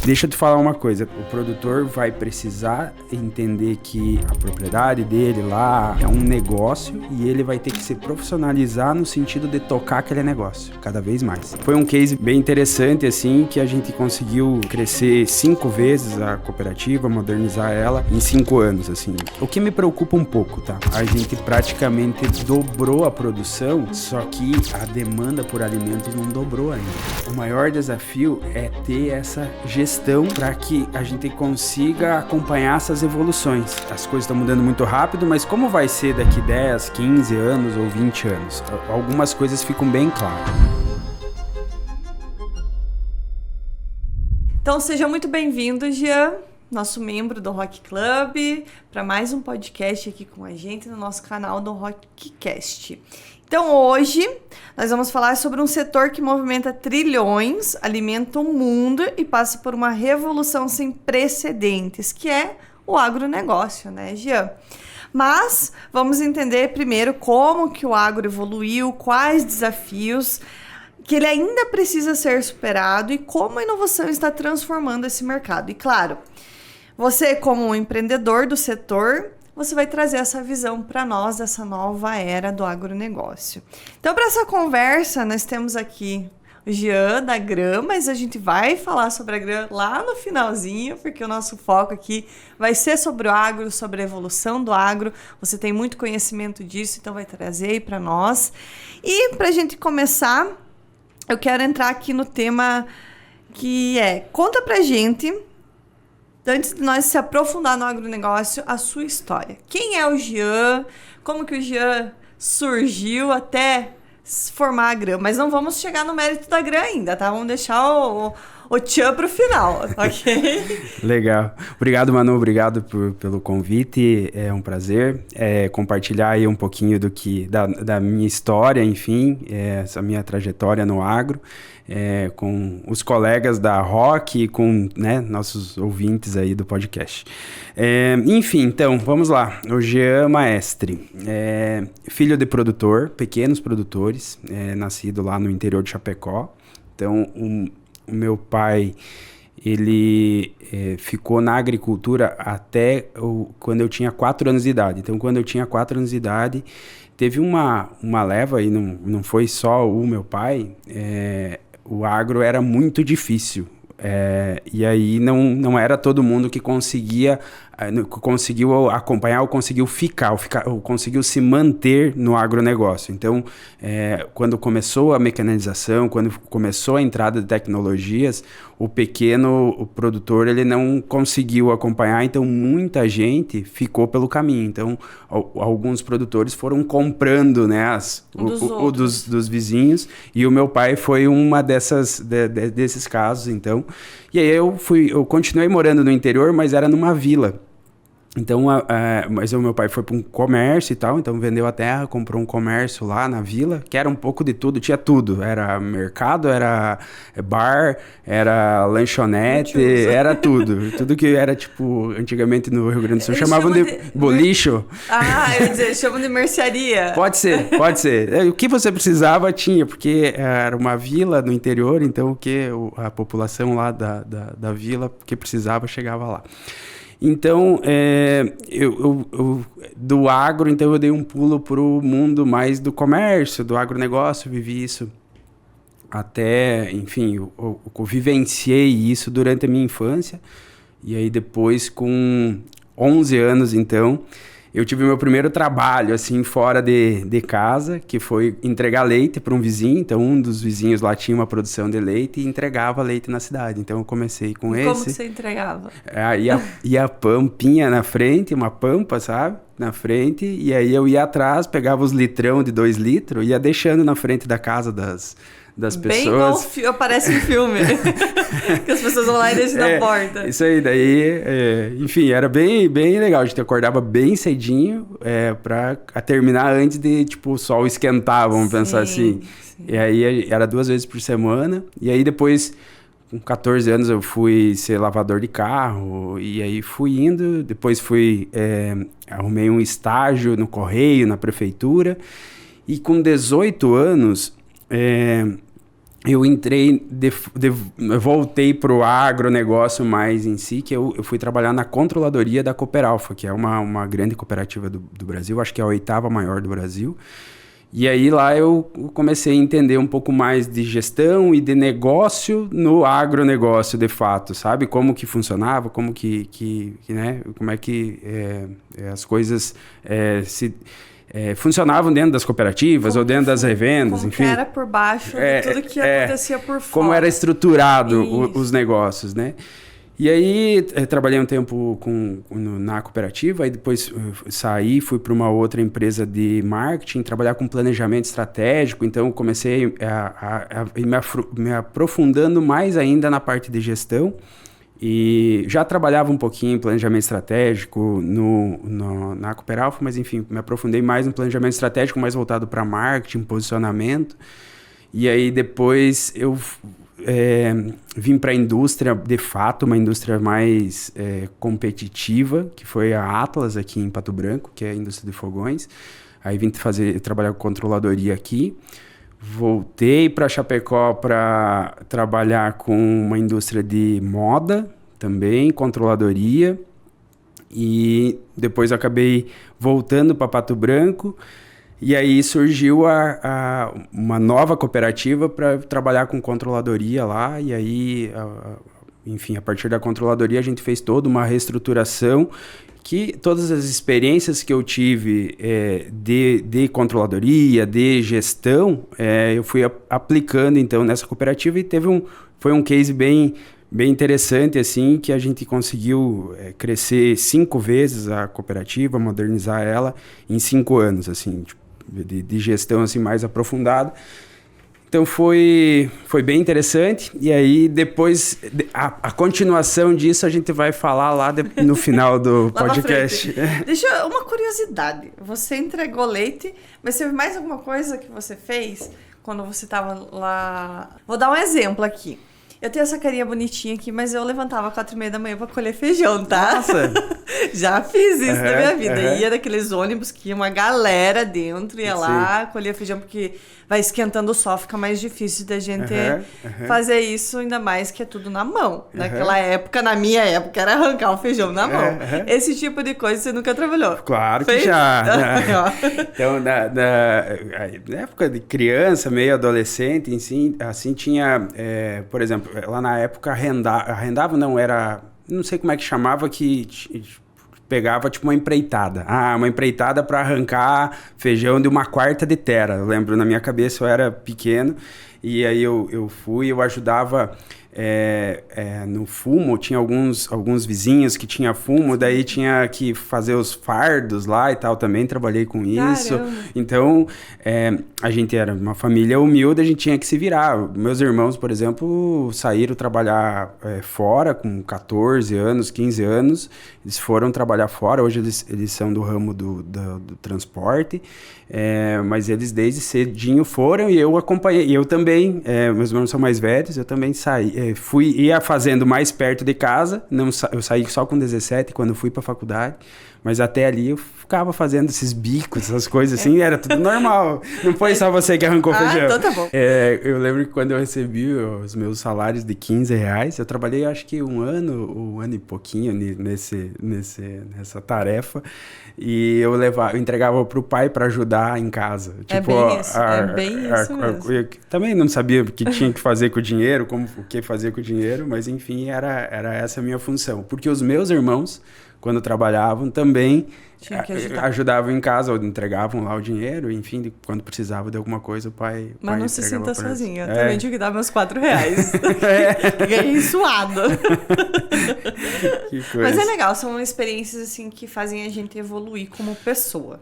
Deixa eu te falar uma coisa, o produtor vai precisar entender que a propriedade dele lá é um negócio e ele vai ter que se profissionalizar no sentido de tocar aquele negócio, cada vez mais. Foi um case bem interessante, assim, que a gente conseguiu crescer 5 vezes a cooperativa, modernizar ela em 5 anos, assim. O que me preocupa um pouco, tá? A gente praticamente dobrou a produção, só que a demanda por alimentos não dobrou ainda. O maior desafio é ter essa gestão para que a gente consiga acompanhar essas evoluções. As coisas estão mudando muito rápido, mas como vai ser daqui 10, 15 anos ou 20 anos? Algumas coisas ficam bem claras. Então seja muito bem-vindo, Jean, nosso membro do Rock Club, para mais um podcast aqui com a gente no nosso canal do Rockcast. Então hoje nós vamos falar sobre um setor que movimenta trilhões, alimenta o mundo e passa por uma revolução sem precedentes, que é o agronegócio, né, Jean? Mas vamos entender primeiro como que o agro evoluiu, quais desafios que ele ainda precisa ser superado e como a inovação está transformando esse mercado. E claro, você como um empreendedor do setor, você vai trazer essa visão para nós dessa nova era do agronegócio. Então, para essa conversa, nós temos aqui o Jean da Gran, mas a gente vai falar sobre a Gran lá no finalzinho, porque o nosso foco aqui vai ser sobre o agro, sobre a evolução do agro. Você tem muito conhecimento disso, então vai trazer aí para nós. E para a gente começar, eu quero entrar aqui no tema que conta pra gente, antes de nós se aprofundar no agronegócio, a sua história. Quem é o Jean? Como que o Jean surgiu até se formar a Gran? Mas não vamos chegar no mérito da Gran ainda, tá? Vamos deixar o tchan pro final, ok? Legal. Obrigado, Manu. Obrigado pelo convite. É um prazer compartilhar aí um pouquinho da minha história, enfim, essa minha trajetória no agro. Com os colegas da Rock e com, né, nossos ouvintes aí do podcast. Enfim, então, vamos lá. O Jean Maestre, filho de produtor, pequenos produtores, nascido lá no interior de Chapecó. Então, o meu pai, ele ficou na agricultura até quando eu tinha 4 anos de idade. Então, quando eu tinha 4 anos de idade, teve uma leva, e não foi só o meu pai, o agro era muito difícil. E aí não era todo mundo que conseguiu acompanhar ou conseguiu ou conseguiu se manter no agronegócio. Então, quando começou a mecanização, quando começou a entrada de tecnologias, o produtor ele não conseguiu acompanhar, então muita gente ficou pelo caminho. Então, alguns produtores foram comprando, né, dos vizinhos, e o meu pai foi uma desses casos, então. E aí eu continuei morando no interior, mas era numa vila. Então, mas o meu pai foi para um comércio e tal, então vendeu a terra, comprou um comércio lá na vila, que era um pouco de tudo, tinha tudo. Era mercado, era bar, era lanchonete, era tudo. Tudo que era, tipo, antigamente no Rio Grande do Sul chamavam de bolicho. Eu ia dizer, chamam de mercearia. Pode ser. O que você precisava tinha, porque era uma vila no interior, então a população lá da vila que precisava chegava lá. Então, do agro, então eu dei um pulo para o mundo mais do comércio, do agronegócio, vivi isso até, enfim, eu vivenciei isso durante a minha infância. E aí depois, com 11 anos, então, eu tive meu primeiro trabalho, assim, fora de casa, que foi entregar leite para um vizinho. Então, um dos vizinhos lá tinha uma produção de leite e entregava leite na cidade. Então, eu comecei com esse. Como que você entregava? Ia a pampinha na frente, uma pampa, sabe? Na frente. E aí eu ia atrás, pegava os litrão de 2 litros e ia deixando na frente da casa das pessoas. Bem igual parece um filme. Que as pessoas vão lá e deixam na porta. Isso aí, daí, enfim, era bem, bem legal. A gente acordava bem cedinho pra terminar antes de, tipo, o sol esquentar, vamos pensar assim. Sim. E aí era 2 vezes por semana. E aí depois, com 14 anos, eu fui ser lavador de carro. E aí fui indo. Depois arrumei um estágio no Correio, na prefeitura. E com 18 anos... eu entrei, eu voltei para o agronegócio mais em si, que eu fui trabalhar na controladoria da Cooperalfa, que é uma grande cooperativa do Brasil, acho que é a 8ª maior do Brasil. E aí lá eu comecei a entender um pouco mais de gestão e de negócio no agronegócio, de fato, sabe? Como que funcionava, como né? Como é que as coisas funcionavam dentro das cooperativas ou dentro das revendas, como enfim. Como era por baixo de tudo que acontecia por fora. Como era estruturado os negócios, né? E aí, trabalhei um tempo na cooperativa, aí depois saí, fui para uma outra empresa de marketing, trabalhar com planejamento estratégico, então comecei a me aprofundando mais ainda na parte de gestão, e já trabalhava um pouquinho em planejamento estratégico na Cooperalfa, mas enfim, me aprofundei mais no planejamento estratégico, mais voltado para marketing, posicionamento, e aí depois eu vim para a indústria, de fato, uma indústria mais competitiva, que foi a Atlas aqui em Pato Branco, que é a indústria de fogões. Aí vim trabalhar com controladoria aqui. Voltei para Chapecó para trabalhar com uma indústria de moda também, controladoria. E depois acabei voltando para Pato Branco. E aí surgiu uma nova cooperativa para trabalhar com controladoria lá. E aí, enfim, a partir da controladoria a gente fez toda uma reestruturação que todas as experiências que eu tive de controladoria, de gestão, eu fui aplicando então nessa cooperativa e foi um case bem interessante, assim, que a gente conseguiu crescer 5 vezes a cooperativa, modernizar ela em 5 anos, assim, tipo, de gestão assim, mais aprofundada. Então foi bem interessante. E aí depois, a continuação disso a gente vai falar lá no final do podcast. Deixa uma curiosidade. Você entregou leite, mas teve mais alguma coisa que você fez quando você estava lá? Vou dar um exemplo aqui. Eu tenho essa carinha bonitinha aqui, mas eu levantava às 4h30 da manhã pra colher feijão, tá? Nossa! Já fiz isso na minha vida. Ia daqueles ônibus que ia uma galera dentro, ia lá, colher feijão, porque vai esquentando o sol, fica mais difícil da gente fazer isso, ainda mais que é tudo na mão. Naquela época, na minha época, era arrancar o feijão na mão. Esse tipo de coisa você nunca trabalhou? Claro que já. Então, na época de criança, meio adolescente, assim tinha, por exemplo, lá na época arrendava não era, não sei como é que chamava, que pegava tipo uma empreitada. Uma empreitada para arrancar feijão de 1/4 de tera. Eu lembro, na minha cabeça eu era pequeno e aí eu ajudava no fumo. Tinha alguns vizinhos que tinha fumo, daí tinha que fazer os fardos lá e tal, também trabalhei com isso. Caramba. Então, a gente era uma família humilde, a gente tinha que se virar. Meus irmãos, por exemplo, saíram trabalhar fora com 14 anos, 15 anos, eles foram trabalhar fora, hoje eles são do ramo do transporte, mas eles desde cedinho foram e eu acompanhei, e eu também, meus irmãos são mais velhos, eu também saí, ia fazendo mais perto de casa, eu saí só com 17 quando fui para a faculdade, mas até ali eu ficava fazendo esses bicos, essas coisas assim, era tudo normal. Não foi só você que arrancou feijão. Então tá bom. Eu lembro que quando eu recebi os meus salários de R$15, eu trabalhei acho que um ano e pouquinho nessa tarefa, e eu entregava pro pai para ajudar em casa. Tipo, bem isso mesmo. Eu também não sabia o que tinha que fazer com o dinheiro, o que fazer com o dinheiro, mas enfim, era essa a minha função. Porque os meus irmãos, quando trabalhavam, também ajudavam em casa, ou entregavam lá o dinheiro, enfim, quando precisava de alguma coisa, o pai Mas não se sinta sozinha, eu também tinha que dar meus R$4. Ganhei suado. Que coisa. Mas é legal, são experiências assim que fazem a gente evoluir como pessoa.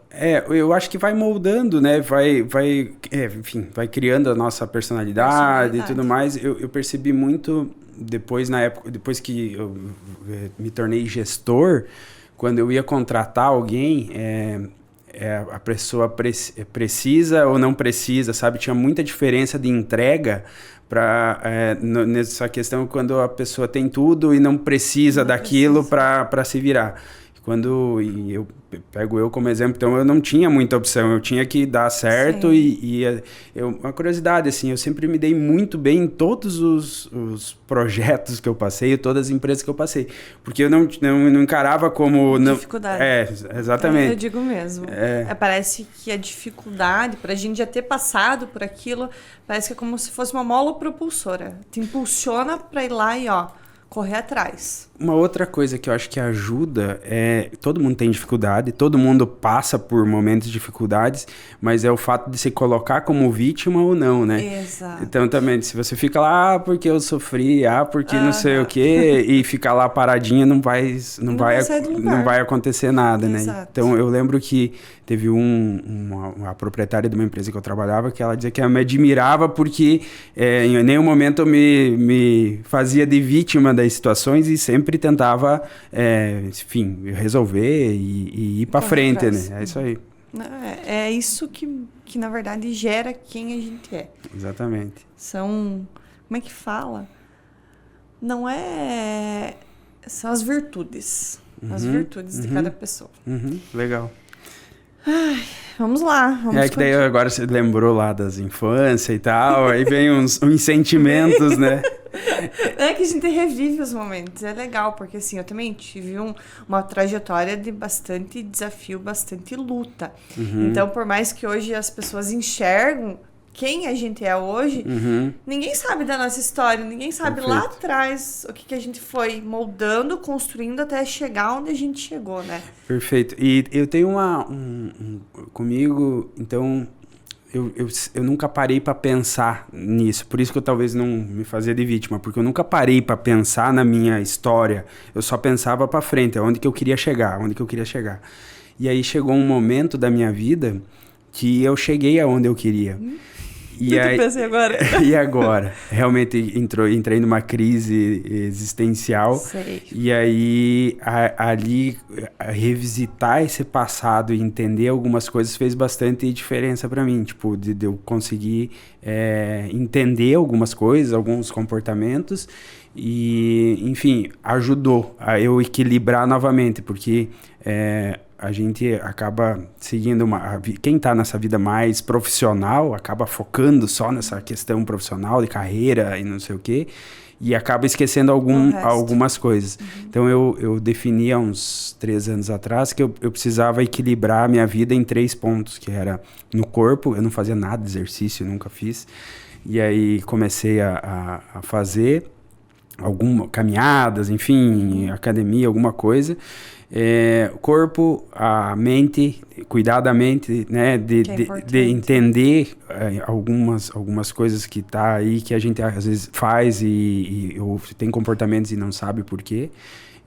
Eu acho que vai moldando, né? Enfim, vai criando a nossa personalidade e tudo mais. Eu percebi muito depois que eu me tornei gestor, quando eu ia contratar alguém, a pessoa precisa ou não precisa, sabe? Tinha muita diferença de entrega nessa questão, quando a pessoa tem tudo e não precisa daquilo para se virar. E eu pego eu como exemplo, então eu não tinha muita opção, eu tinha que dar certo uma curiosidade, assim, eu sempre me dei muito bem em todos os projetos que eu passei, todas as empresas que eu passei, porque eu não encarava como... Dificuldade. Exatamente. Eu digo mesmo. Parece que a dificuldade, pra gente já ter passado por aquilo, parece que é como se fosse uma mola propulsora, te impulsiona pra ir lá e, correr atrás. Uma outra coisa que eu acho que ajuda todo mundo tem dificuldade, todo mundo passa por momentos de dificuldades, mas é o fato de se colocar como vítima ou não, né? Exato. Então também, se você fica lá, porque eu sofri, porque não sei o quê, e ficar lá paradinha, não vai acontecer nada, né? Exato. Então eu lembro que teve uma proprietária de uma empresa que eu trabalhava, que ela dizia que ela me admirava porque em nenhum momento eu me fazia de vítima das situações e sempre tentava, enfim, resolver e ir para frente, né? É isso aí. É isso que, na verdade, gera quem a gente é. Exatamente. Como é que fala? Não é... São as virtudes. As virtudes de cada pessoa. Legal. Ai, vamos lá. Que daí agora você lembrou lá das infâncias e tal, aí vem uns sentimentos, né? É que a gente revive os momentos, é legal, porque assim, eu também tive uma trajetória de bastante desafio, bastante luta. Então, por mais que hoje as pessoas enxergam quem a gente é hoje, ninguém sabe da nossa história, ninguém sabe lá atrás o que a gente foi moldando, construindo até chegar onde a gente chegou, né? Perfeito. E eu tenho comigo, então... Eu nunca parei para pensar nisso, por isso que eu talvez não me fazia de vítima, porque eu nunca parei para pensar na minha história, eu só pensava para frente, onde que eu queria chegar. E aí chegou um momento da minha vida que eu cheguei aonde eu queria. E aí, pensei agora? E agora? Realmente entrei numa crise existencial. Sei. E aí, ali, revisitar esse passado e entender algumas coisas fez bastante diferença para mim. Tipo, de eu conseguir entender algumas coisas, alguns comportamentos. E, enfim, ajudou a eu equilibrar novamente, porque... a gente acaba seguindo quem está nessa vida mais profissional acaba focando só nessa questão profissional de carreira e não sei o quê e acaba esquecendo algumas coisas. Então eu defini há uns 3 anos atrás que eu precisava equilibrar a minha vida em 3 pontos, que era no corpo, eu não fazia nada de exercício, nunca fiz, e aí comecei a fazer caminhadas, enfim, academia, alguma coisa. Corpo, a mente, cuidar da mente, né, de entender algumas coisas que tá aí, que a gente às vezes faz ou tem comportamentos e não sabe por quê.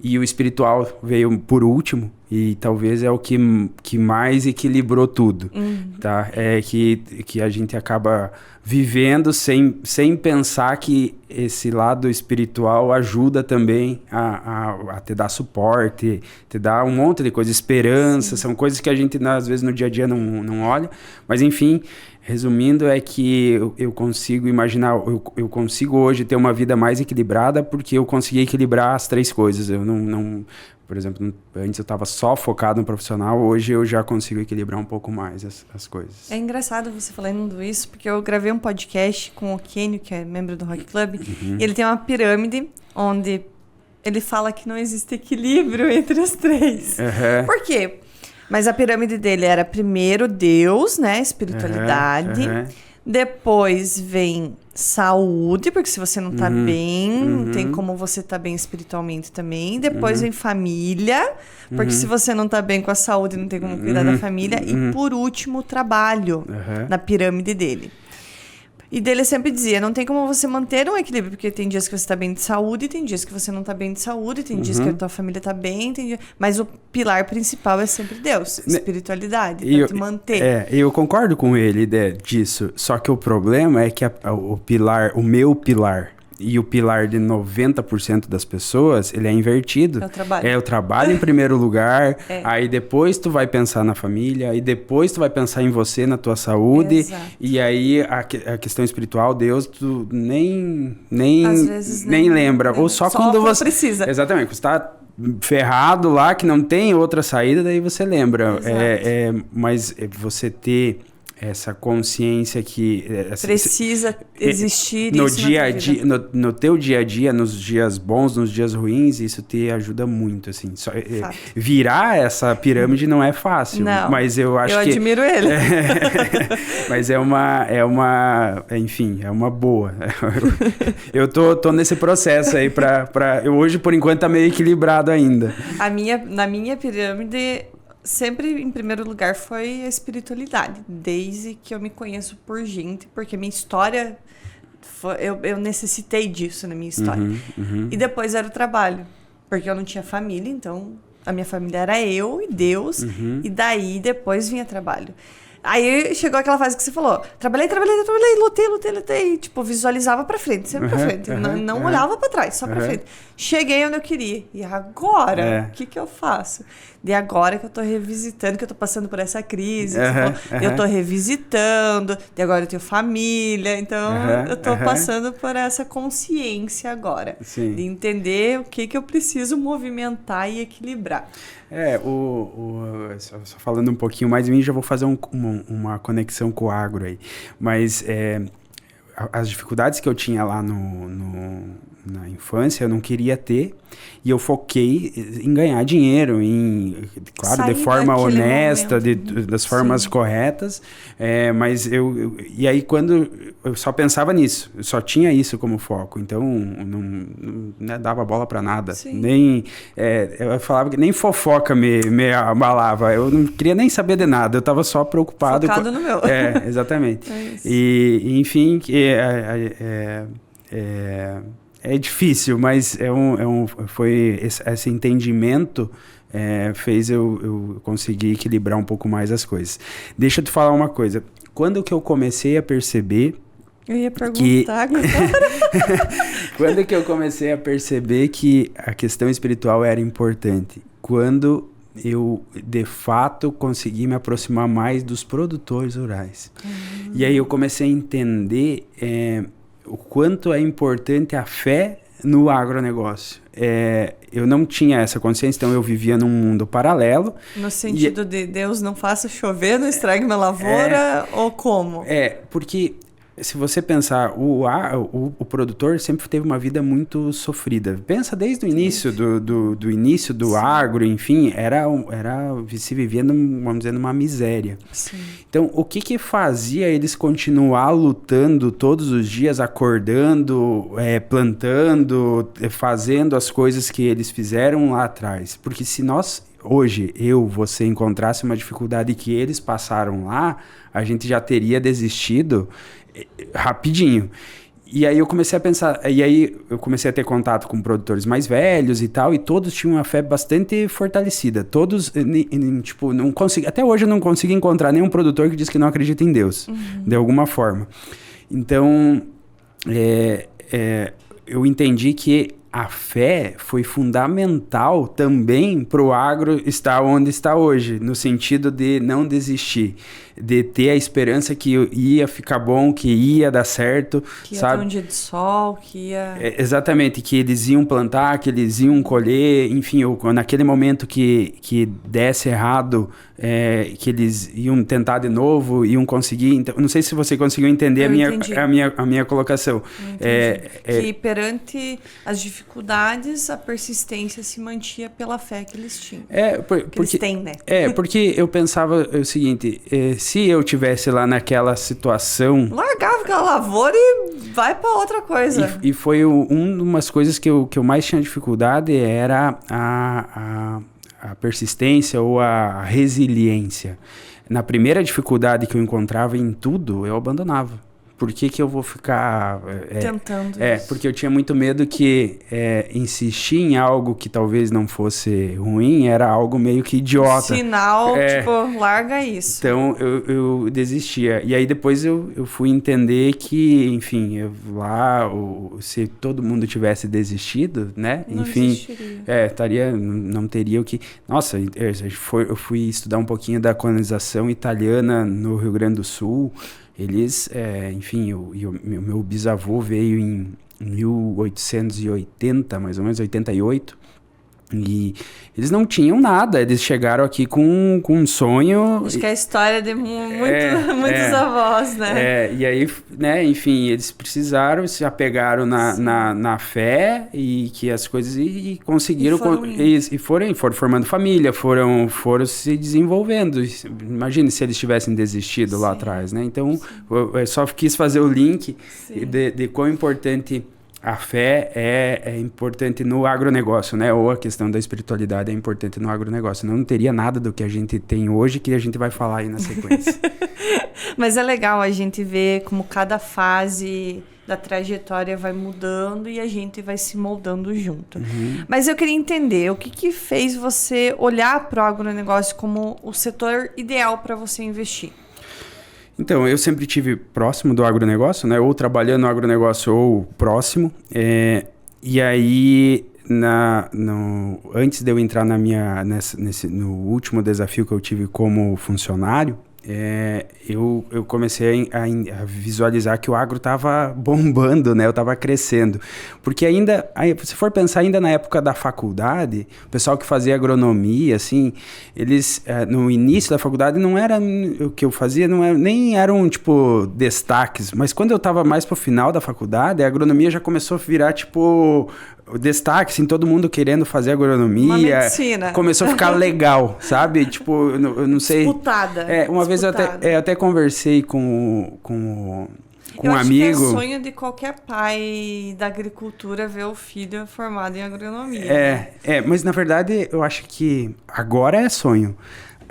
E o espiritual veio por último e talvez é o que mais equilibrou tudo, tá? É que a gente acaba vivendo sem pensar que esse lado espiritual ajuda também a te dar suporte, te dar um monte de coisa, esperança. Sim. São coisas que a gente às vezes no dia a dia não olha, mas enfim... Resumindo, é que eu consigo imaginar, eu consigo hoje ter uma vida mais equilibrada porque eu consegui equilibrar as 3 coisas. Eu não por exemplo, antes eu estava só focado no profissional, hoje eu já consigo equilibrar um pouco mais as coisas. É engraçado você falando isso, porque eu gravei um podcast com o Kenio, que é membro do Rock Club, e ele tem uma pirâmide onde ele fala que não existe equilíbrio entre as 3. Por quê? Mas a pirâmide dele era primeiro Deus, né? Espiritualidade. Depois vem saúde, porque se você não tá bem, não tem como você tá bem espiritualmente também. Depois vem família, porque se você não tá bem com a saúde, não tem como cuidar da família. E por último, trabalho na pirâmide dele. E dele sempre dizia, não tem como você manter um equilíbrio, porque tem dias que você tá bem de saúde, tem dias que você não tá bem de saúde, tem dias que a tua família tá bem, mas o pilar principal é sempre Deus, espiritualidade, pra te manter. Eu concordo com ele disso, só que o problema é que o meu pilar e o pilar de 90% das pessoas, ele é invertido. É o trabalho. É o trabalho em primeiro lugar, aí depois tu vai pensar na família, aí depois tu vai pensar em você, na tua saúde, Exato. E aí a questão espiritual, Deus, tu nem Às vezes nem lembra. Ou só quando você precisa. Exatamente, você tá ferrado lá, que não tem outra saída, daí você lembra. Mas você ter essa consciência que... precisa existir no isso dia na a tua dia, vida. no teu dia a dia, nos dias bons, nos dias ruins, isso te ajuda muito, assim. Virar essa pirâmide não é fácil, Não, mas eu acho que... Eu admiro ele. Mas enfim, é uma boa. Eu tô nesse processo aí eu hoje, por enquanto, tá meio equilibrado ainda. Na minha pirâmide, sempre em primeiro lugar foi a espiritualidade, desde que eu me conheço por gente, porque minha história, eu necessitei disso na minha história. E depois era o trabalho, porque eu não tinha família, então a minha família era eu e Deus, e daí depois vinha trabalho. Aí chegou aquela fase que você falou, trabalhei, lutei, tipo, visualizava pra frente, sempre pra frente, não olhava pra trás, só pra frente. Cheguei onde eu queria, e agora, o que eu faço? De agora que eu tô revisitando, que eu tô passando por essa crise, eu tô revisitando, de agora eu tenho família, então eu tô passando por essa consciência agora, Sim. de entender o que eu preciso movimentar e equilibrar. Só falando um pouquinho mais de mim, já vou fazer uma conexão com o agro aí. Mas as dificuldades que eu tinha lá na infância, eu não queria ter. E eu foquei em ganhar dinheiro, claro, sair de forma honesta, das formas Sim. corretas. Mas e aí, quando eu só pensava nisso, eu só tinha isso como foco. Então, não dava bola para nada. Sim. Eu falava que nem fofoca me abalava. Eu não queria nem saber de nada. Eu estava só preocupado. Focado no meu. Exatamente. É isso. E, enfim, é difícil, mas foi esse entendimento fez eu conseguir equilibrar um pouco mais as coisas. Deixa eu te falar uma coisa. Quando que eu comecei a perceber... Eu ia perguntar agora. Quando que eu comecei a perceber que a questão espiritual era importante? Quando eu, de fato, consegui me aproximar mais dos produtores rurais. E aí eu comecei a entender... o quanto é importante a fé no agronegócio. Eu não tinha essa consciência, então eu vivia num mundo paralelo. No sentido de Deus não faça chover, não estrague minha lavoura, ou como? Porque se você pensar, o produtor sempre teve uma vida muito sofrida. Pensa desde o início do início do agro, enfim, se vivia, vamos dizer, numa miséria. Sim. Então, o que fazia eles continuar lutando todos os dias, acordando, plantando, fazendo as coisas que eles fizeram lá atrás? Porque se nós... Hoje, você encontrasse uma dificuldade que eles passaram lá, a gente já teria desistido rapidinho. E aí eu comecei a pensar, eu comecei a ter contato com produtores mais velhos e tal, e todos tinham uma fé bastante fortalecida. Todos, tipo, não consigo, até hoje eu não consigo encontrar nenhum produtor que diz que não acredita em Deus, de alguma forma. Então, eu entendi que a fé foi fundamental também para o agro estar onde está hoje, no sentido de não desistir, de ter a esperança que ia ficar bom, que ia dar certo. Que ia sabe? ter um dia de sol, que ia... Exatamente, que eles iam plantar, que eles iam colher, enfim, naquele momento que desse errado, que eles iam tentar de novo, iam conseguir. Então, não sei se você conseguiu entender a minha colocação. Que perante as dificuldades, a persistência se mantinha pela fé que eles tinham. Porque eles têm, né? Porque eu pensava o seguinte, se eu tivesse lá naquela situação... Largava aquela lavoura e vai para outra coisa. E foi umas coisas que eu mais tinha dificuldade, era a persistência ou a resiliência. Na primeira dificuldade que eu encontrava em tudo, eu abandonava. Por que eu vou ficar... tentando isso? Porque eu tinha muito medo que insistir em algo que talvez não fosse ruim era algo meio que idiota. Sinal, tipo, larga isso. Então, eu desistia. E aí, depois eu fui entender que, enfim, se todo mundo tivesse desistido, né? Não enfim, existiria. não teria o que... Nossa, eu fui estudar um pouquinho da colonização italiana no Rio Grande do Sul. Eles, enfim, o meu bisavô veio em 1880, mais ou menos, 88, E eles não tinham nada, eles chegaram aqui com um sonho. Acho que é a história de muitos avós, né? E aí, né, enfim, eles precisaram, se apegaram na fé e que as coisas e conseguiram. E foram formando família, foram se desenvolvendo. Imagine se eles tivessem desistido lá atrás, né? Então, eu só quis fazer o link de quão importante a fé é importante no agronegócio, né? Ou a questão da espiritualidade é importante no agronegócio. Não teria nada do que a gente tem hoje que a gente vai falar aí na sequência. Mas é legal a gente ver como cada fase da trajetória vai mudando e a gente vai se moldando junto. Mas eu queria entender, o que fez você olhar para o agronegócio como o setor ideal para você investir? Então, eu sempre tive próximo do agronegócio, né? Ou trabalhando no agronegócio ou próximo. E aí, antes de eu entrar no último desafio que eu tive como funcionário, eu comecei a visualizar que o agro estava bombando, né? Eu estava crescendo. Porque se for pensar ainda na época da faculdade, o pessoal que fazia agronomia, assim, eles, no início da faculdade, não era o que eu fazia, nem eram, tipo, destaques. Mas quando eu estava mais pro final da faculdade, a agronomia já começou a virar, tipo, o destaque, assim, todo mundo querendo fazer agronomia. Uma medicina. Começou a ficar legal, sabe? Tipo, eu não sei. Disputada. Uma vez eu até conversei com um amigo. Eu acho que é sonho de qualquer pai da agricultura ver o filho formado em agronomia. Mas na verdade eu acho que agora é sonho.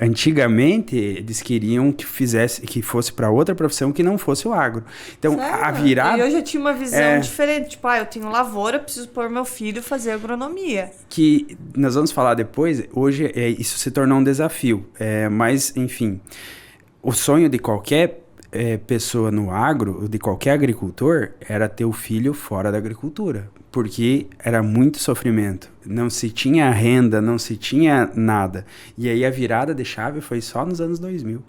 Antigamente, eles queriam que fosse para outra profissão que não fosse o agro. Então, sério? A virada... E hoje eu tinha uma visão diferente. Tipo, eu tenho lavoura, preciso pôr meu filho fazer agronomia. Que nós vamos falar depois. Hoje, isso se tornou um desafio. Mas, enfim, o sonho de qualquer pessoa no agro, de qualquer agricultor, era ter o filho fora da agricultura. Porque era muito sofrimento. Não se tinha renda, não se tinha nada. E aí a virada de chave foi só nos anos 2000.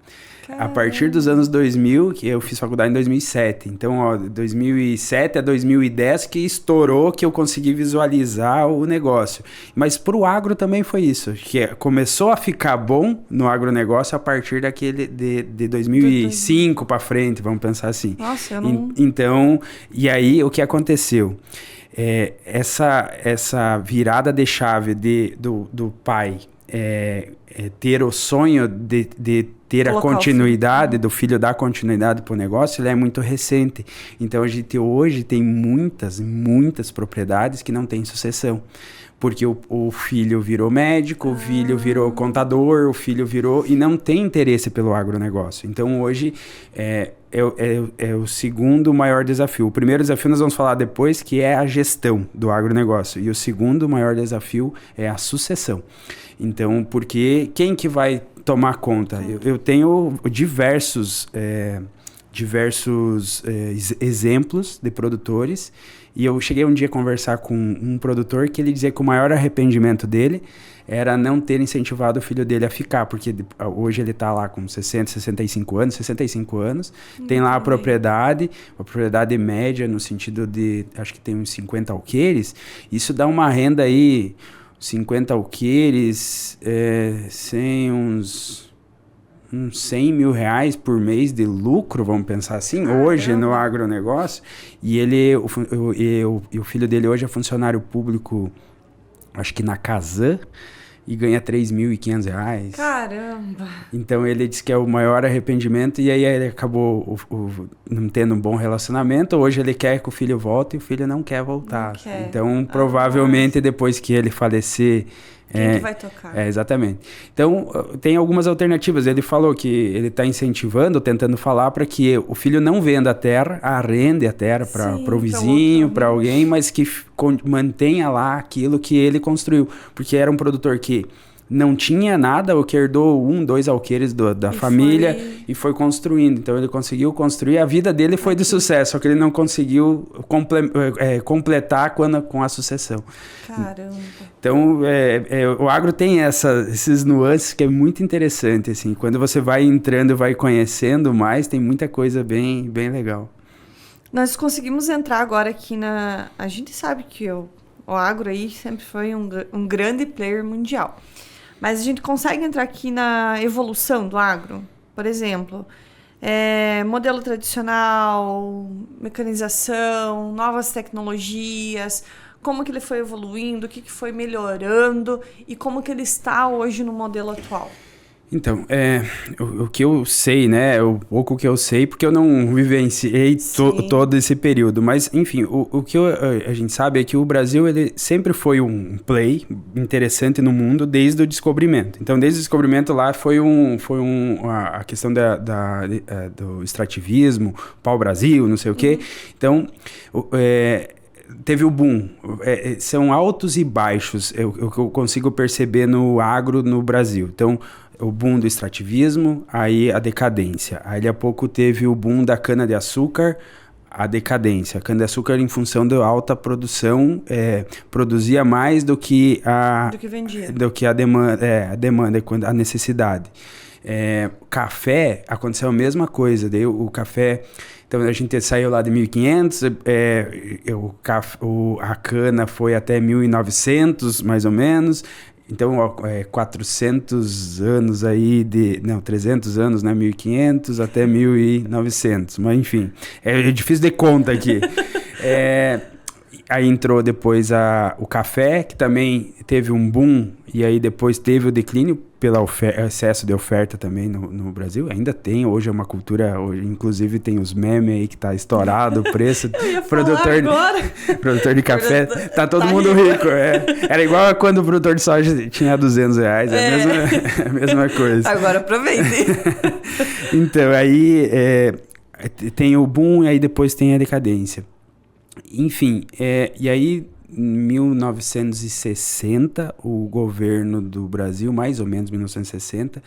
Caramba. A partir dos anos 2000, que eu fiz faculdade em 2007. Então, 2007 a 2010 que estourou, que eu consegui visualizar o negócio. Mas para o agro também foi isso. Que começou a ficar bom no agronegócio a partir daquele de 2005 para frente, vamos pensar assim. Nossa, eu não... Então, e aí o que aconteceu? Essa virada de chave do pai ter o sonho de ter a continuidade, do filho dar continuidade para o negócio, ele é muito recente. Então a gente hoje tem muitas propriedades que não têm sucessão. Porque o filho virou médico, o filho virou contador, o filho virou... E não tem interesse pelo agronegócio. Então, hoje, é o segundo maior desafio. O primeiro desafio nós vamos falar depois, que é a gestão do agronegócio. E o segundo maior desafio é a sucessão. Então, porque quem que vai tomar conta? Eu tenho diversos exemplos de produtores. E eu cheguei um dia a conversar com um produtor que ele dizia que o maior arrependimento dele era não ter incentivado o filho dele a ficar, porque hoje ele está lá com 65 anos, tem lá a propriedade média no sentido de, acho que tem uns 50 alqueires, isso dá uma renda aí, 50 alqueires, sem uns 100 mil reais por mês de lucro, vamos pensar assim, hoje no agronegócio. E o filho dele hoje é funcionário público, acho que na Casan, e ganha R$3.500. Caramba! Então ele disse que é o maior arrependimento, e aí ele acabou não tendo um bom relacionamento. Hoje ele quer que o filho volte e o filho não quer voltar. Não quer. Então provavelmente depois que ele falecer... Quem que vai tocar? Exatamente. Então, tem algumas alternativas. Ele falou que ele está incentivando, tentando falar para que o filho não venda a terra, arrende a terra para o vizinho, para alguém, mas que mantenha lá aquilo que ele construiu. Porque era um produtor que não tinha nada, ou que herdou 2 alqueires da família e foi construindo. Então ele conseguiu construir, a vida dele foi de sucesso, só que ele não conseguiu completar com a sucessão. Caramba! Então o agro tem esses nuances que é muito interessante, assim, quando você vai entrando, vai conhecendo mais, tem muita coisa bem legal. Nós conseguimos entrar agora aqui a gente sabe que O agro aí sempre foi um grande player mundial. Mas a gente consegue entrar aqui na evolução do agro? Por exemplo, modelo tradicional, mecanização, novas tecnologias, como que ele foi evoluindo, o que foi melhorando e como que ele está hoje no modelo atual? Então, o que eu sei, né, o pouco que eu sei, porque eu não vivenciei todo esse período, mas, enfim, o que a gente sabe é que o Brasil, ele sempre foi um play interessante no mundo desde o descobrimento. Então, desde o descobrimento lá foi a questão do extrativismo, pau-brasil, não sei o quê. Então, teve o boom. São altos e baixos, o que eu consigo perceber no agro no Brasil. Então, o boom do extrativismo, aí a decadência. Aí, a pouco, teve o boom da cana-de-açúcar, a decadência. A cana-de-açúcar, em função da alta produção, produzia mais do que vendia. Do que a demanda, a necessidade. Café, aconteceu a mesma coisa. Daí o café... Então, a gente saiu lá de 1500, a cana foi até 1900, mais ou menos. Então, 400 anos aí 300 anos, né? 1500 até 1900. Mas, enfim, é difícil de conta aqui. Aí entrou depois o café, que também teve um boom, e aí depois teve o declínio pelo excesso de oferta também no Brasil. Ainda tem, hoje é uma cultura, inclusive tem os memes aí que tá estourado o preço. Produtor de café, tá todo mundo rico. Era igual a quando o produtor de soja tinha R$200, a mesma coisa. Agora aproveite. Então, aí tem o boom e aí depois tem a decadência. Enfim, e aí, em 1960, o governo do Brasil, mais ou menos 1960,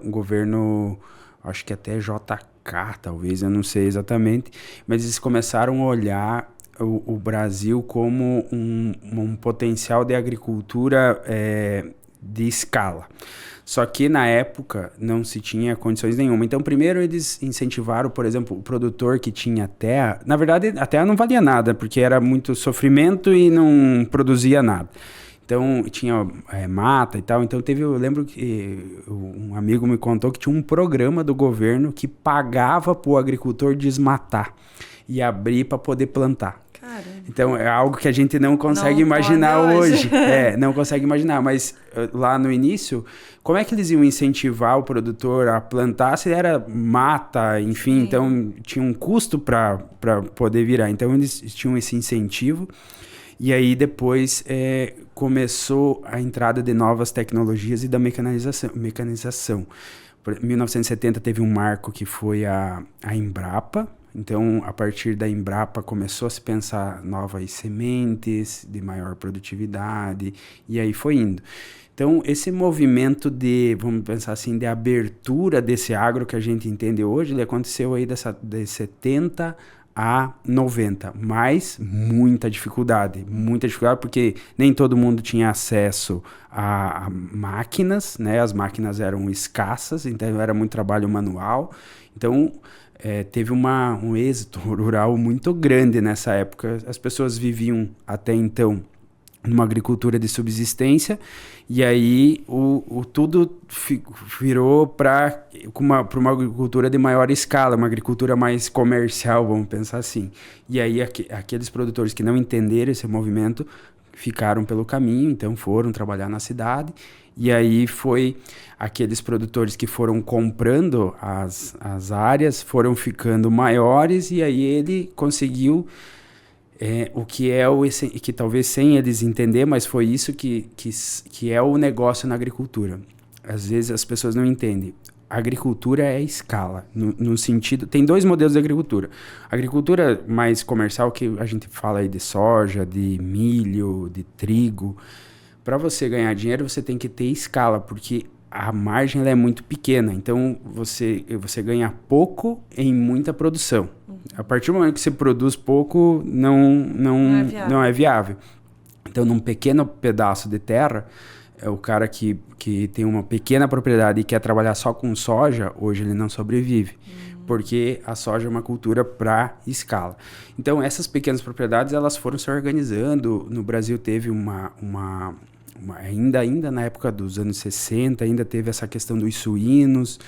um governo, acho que até JK, talvez, eu não sei exatamente, mas eles começaram a olhar o Brasil como um potencial de agricultura de escala. Só que na época não se tinha condições nenhuma. Então, primeiro eles incentivaram, por exemplo, o produtor que tinha terra. Na verdade, a terra não valia nada, porque era muito sofrimento e não produzia nada. Então, tinha mata e tal. Então, eu lembro que um amigo me contou que tinha um programa do governo que pagava para o agricultor desmatar e abrir para poder plantar. Então, é algo que a gente não consegue imaginar hoje. Não consegue imaginar. Mas lá no início, como é que eles iam incentivar o produtor a plantar se era mata, enfim? Sim. Então, tinha um custo para poder virar. Então, eles tinham esse incentivo. E aí, depois, começou a entrada de novas tecnologias e da mecanização. Em 1970, teve um marco que foi a Embrapa. Então, a partir da Embrapa, começou a se pensar novas sementes de maior produtividade, e aí foi indo. Então, esse movimento vamos pensar assim, de abertura desse agro que a gente entende hoje, ele aconteceu aí de 70 a 90, mas muita dificuldade porque nem todo mundo tinha acesso a máquinas, né? As máquinas eram escassas, então era muito trabalho manual. Então, teve um êxito rural muito grande nessa época. As pessoas viviam até então numa agricultura de subsistência, e aí tudo virou para uma agricultura de maior escala, uma agricultura mais comercial, vamos pensar assim. E aí aqueles produtores que não entenderam esse movimento ficaram pelo caminho, então foram trabalhar na cidade, e aí foi aqueles produtores que foram comprando as áreas, foram ficando maiores, e aí ele conseguiu o que que talvez sem eles entender, mas foi isso que é o negócio na agricultura. Às vezes as pessoas não entendem. A agricultura é escala, no sentido... Tem dois modelos de agricultura. A agricultura mais comercial, que a gente fala aí de soja, de milho, de trigo. Para você ganhar dinheiro, você tem que ter escala, porque a margem ela é muito pequena. Então, você ganha pouco em muita produção. A partir do momento que você produz pouco, não é viável. Então, num pequeno pedaço de terra, o cara que tem uma pequena propriedade e quer trabalhar só com soja, hoje ele não sobrevive. porque a soja é uma cultura para escala. Então, essas pequenas propriedades, elas foram se organizando. No Brasil teve ainda na época dos anos 60, ainda teve essa questão dos suínos.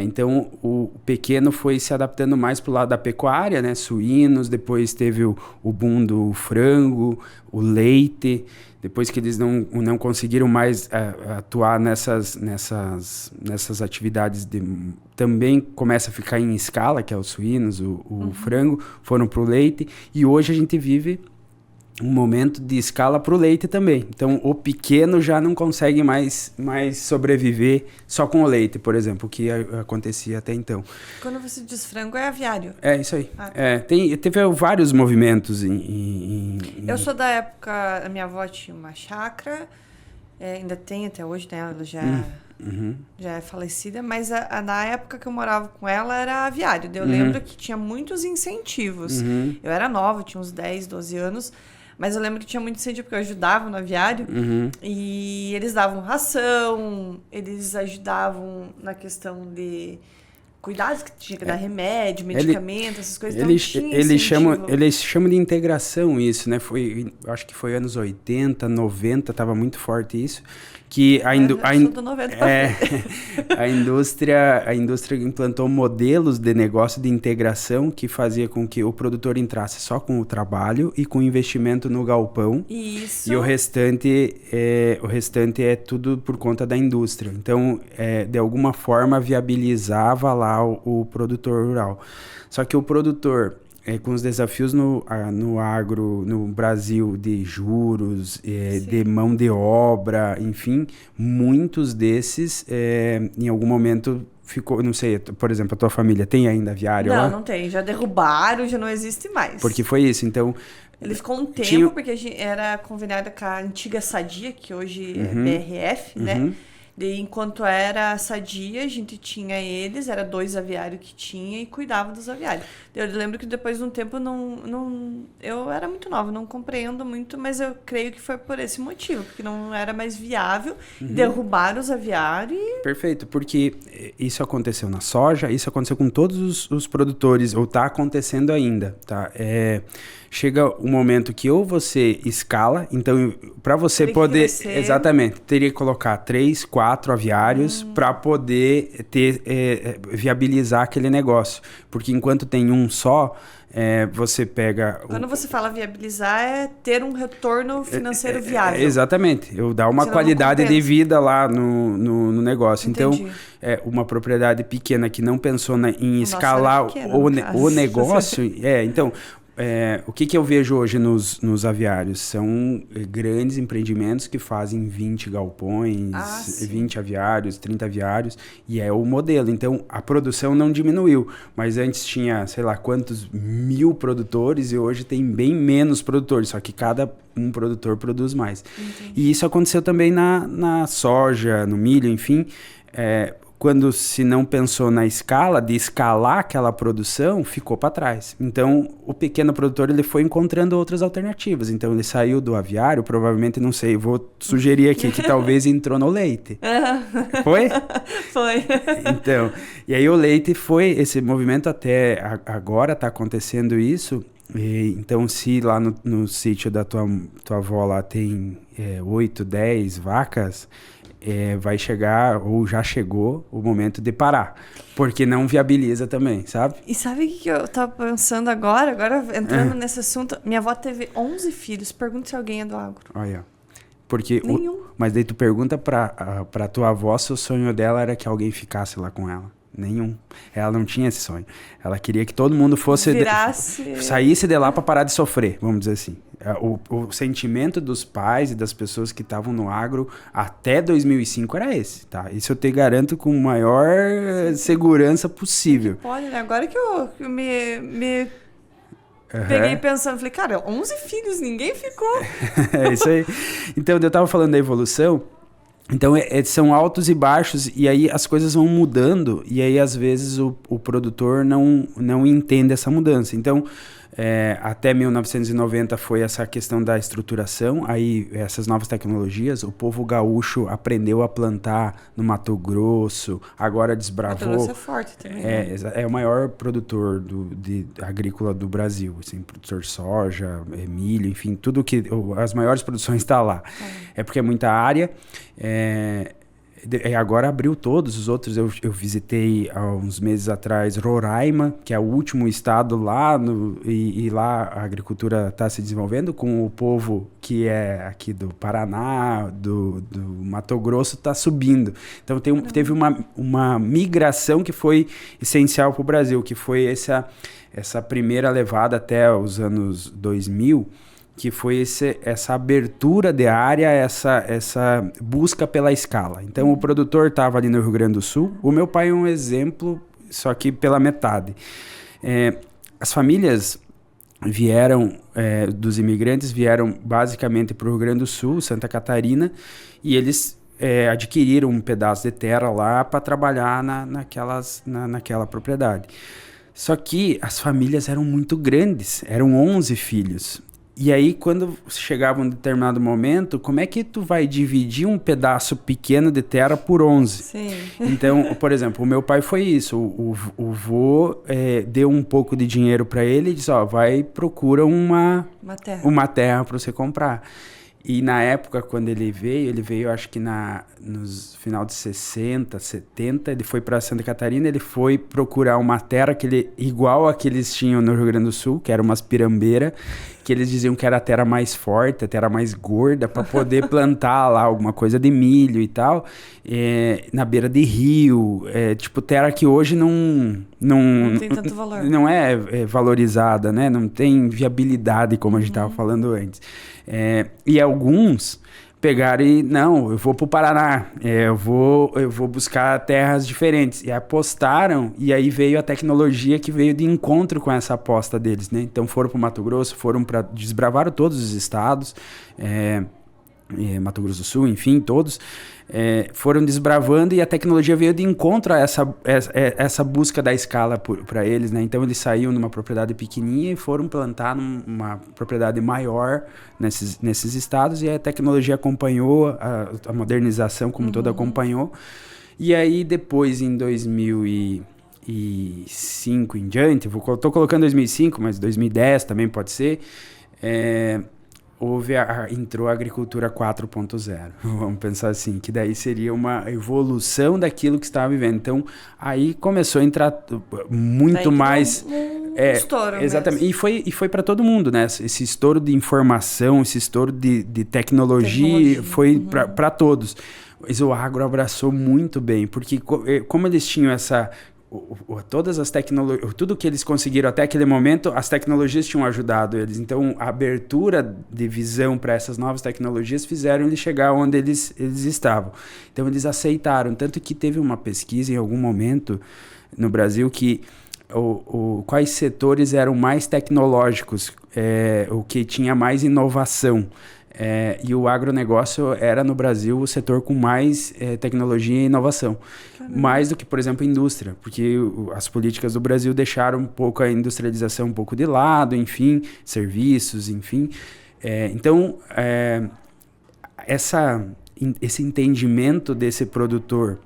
Então, o pequeno foi se adaptando mais para o lado da pecuária, né? Suínos, depois teve o boom do frango, o leite. Depois que eles não conseguiram mais atuar nessas atividades, também começa a ficar em escala, que é os suínos, o frango, foram para o leite. E hoje a gente vive um momento de escala para o leite também. Então, o pequeno já não consegue mais sobreviver só com o leite, por exemplo, o que acontecia até então. Quando você diz frango, é aviário? É, isso aí. Teve vários movimentos Eu sou da época, a minha avó tinha uma chácara, ainda tem até hoje, né? Ela já é falecida, mas na época que eu morava com ela era aviário. Eu lembro que tinha muitos incentivos. Eu era nova, tinha uns 10, 12 anos, mas eu lembro que tinha muito incentivo, porque eu ajudava no aviário. E eles davam ração, eles ajudavam na questão de cuidados, que tinha que dar remédio, medicamento, essas coisas. Eles chamam de integração isso, né? Acho que foi anos 80, 90, estava muito forte isso. Que a indústria implantou modelos de negócio de integração que fazia com que o produtor entrasse só com o trabalho e com o investimento no galpão. Isso. E o restante é tudo por conta da indústria. Então, de alguma forma, viabilizava lá o produtor rural. Só que o produtor, com os desafios no agro, no Brasil, de juros, de mão de obra, enfim, muitos desses, em algum momento, ficou, não sei, por exemplo, a tua família tem ainda aviário lá? Não tem, já derrubaram, já não existe mais. Porque foi isso, então... Ele ficou um tempo, porque a gente era conveniado com a antiga Sadia, que hoje é BRF, né? Enquanto era Sadia, a gente tinha eles, era 2 aviários que tinha e cuidava dos aviários. Eu lembro que depois de um tempo eu era muito nova, não compreendo muito, mas eu creio que foi por esse motivo, porque não era mais viável, derrubaram os aviários e... Perfeito, porque isso aconteceu na soja, isso aconteceu com todos os produtores, ou está acontecendo ainda, tá? Chega um momento que ou você escala, então para você poder... Exatamente, teria que colocar 3, 4 aviários para poder viabilizar aquele negócio. Porque enquanto tem um só, você pega... Quando você fala viabilizar, é ter um retorno financeiro viável. Exatamente, eu dar uma qualidade de vida lá no negócio. Entendi. Então, uma propriedade pequena que não pensou em escalar o negócio... Então... o que eu vejo hoje nos aviários? São grandes empreendimentos que fazem 20 galpões, 20 aviários, 30 aviários, e é o modelo. Então, a produção não diminuiu, mas antes tinha, sei lá, quantos 1000 produtores e hoje tem bem menos produtores, só que cada um produtor produz mais. Entendi. E isso aconteceu também na soja, no milho, enfim... Quando se não pensou na escala, de escalar aquela produção, ficou para trás. Então, o pequeno produtor ele foi encontrando outras alternativas. Então, ele saiu do aviário, provavelmente, não sei, vou sugerir aqui que talvez entrou no leite. Foi? Foi. Então, e aí o leite foi, esse movimento até agora está acontecendo isso. Então, se lá no sítio da tua avó lá tem 8, 10 vacas... vai chegar, ou já chegou, o momento de parar. Porque não viabiliza também, sabe? E sabe o que eu tava pensando agora entrando nesse assunto? Minha avó teve 11 filhos. Pergunta se alguém é do agro. Olha, porque... Nenhum. Mas daí tu pergunta pra tua avó se o sonho dela era que alguém ficasse lá com ela. Nenhum. Ela não tinha esse sonho. Ela queria que todo mundo fosse... saísse de lá para parar de sofrer, vamos dizer assim. O sentimento dos pais e das pessoas que estavam no agro até 2005 era esse, tá? Isso eu te garanto com maior segurança possível. Pode, né? Agora que eu me peguei pensando, falei, cara, 11 filhos, ninguém ficou. É isso aí. Então, eu tava falando da evolução. Então, são altos e baixos, e aí as coisas vão mudando, e aí às vezes o produtor não entende essa mudança. Então, Até 1990 foi essa questão da estruturação, aí essas novas tecnologias, o povo gaúcho aprendeu a plantar no Mato Grosso, agora desbravou... Mato Grosso é forte também, né? É o maior produtor agrícola do Brasil, assim, produtor de soja, milho, enfim, tudo que... As maiores produções estão lá. É porque é muita área, agora abriu todos os outros. Eu visitei há uns meses atrás Roraima, que é o último estado lá, e lá a agricultura está se desenvolvendo com o povo que é aqui do Paraná, do Mato Grosso, está subindo. Então teve uma migração que foi essencial para o Brasil, que foi essa primeira levada até os anos 2000, que foi essa abertura de área, essa busca pela escala. Então, o produtor estava ali no Rio Grande do Sul. O meu pai é um exemplo, só que pela metade. As famílias dos imigrantes vieram basicamente para o Rio Grande do Sul, Santa Catarina, e eles adquiriram um pedaço de terra lá para trabalhar naquela propriedade. Só que as famílias eram muito grandes, eram 11 filhos. E aí, quando chegava um determinado momento, como é que tu vai dividir um pedaço pequeno de terra por 11? Sim. Então, por exemplo, o meu pai foi isso. O vô deu um pouco de dinheiro para ele e disse, procura uma terra para você comprar. E na época, quando ele veio acho que nos final de 60, 70, ele foi para Santa Catarina, ele foi procurar uma terra igual a que eles tinham no Rio Grande do Sul, que era umas pirambeiras, que eles diziam que era a terra mais forte, a terra mais gorda, para poder plantar lá alguma coisa de milho e tal, na beira de rio, tipo terra que hoje não tem tanto valor. Não é valorizada, né? Não tem viabilidade, como a gente estava falando antes. E alguns pegaram eu vou pro Paraná, eu vou buscar terras diferentes, e apostaram, e aí veio a tecnologia que veio de encontro com essa aposta deles, né? Então foram pro Mato Grosso, desbravaram todos os estados, Mato Grosso do Sul, enfim, todos foram desbravando, e a tecnologia veio de encontro a essa busca da escala para eles, né? Então eles saíam numa propriedade pequenininha e foram plantar numa propriedade maior nesses estados, e a tecnologia acompanhou, a modernização como toda acompanhou. E aí depois, em 2005 em diante, estou colocando 2005, mas 2010 também pode ser, entrou a agricultura 4.0, vamos pensar assim, que daí seria uma evolução daquilo que estava vivendo. Então, aí começou a entrar muito mais... estouro exatamente, mesmo. E foi para todo mundo, né? Esse estouro de informação, esse estouro de tecnologia. Foi para todos. Mas o agro abraçou muito bem, porque como eles tinham todas as tecnologias, tudo que eles conseguiram até aquele momento, as tecnologias tinham ajudado eles. Então, a abertura de visão para essas novas tecnologias fizeram eles chegar onde eles estavam. Então, eles aceitaram. Tanto que teve uma pesquisa em algum momento no Brasil que quais setores eram mais tecnológicos, o que tinha mais inovação. E o agronegócio era, no Brasil, o setor com mais tecnologia e inovação. Caramba. Mais do que, por exemplo, a indústria, porque as políticas do Brasil deixaram um pouco a industrialização um pouco de lado, enfim, serviços, enfim. Então, esse entendimento desse produtor,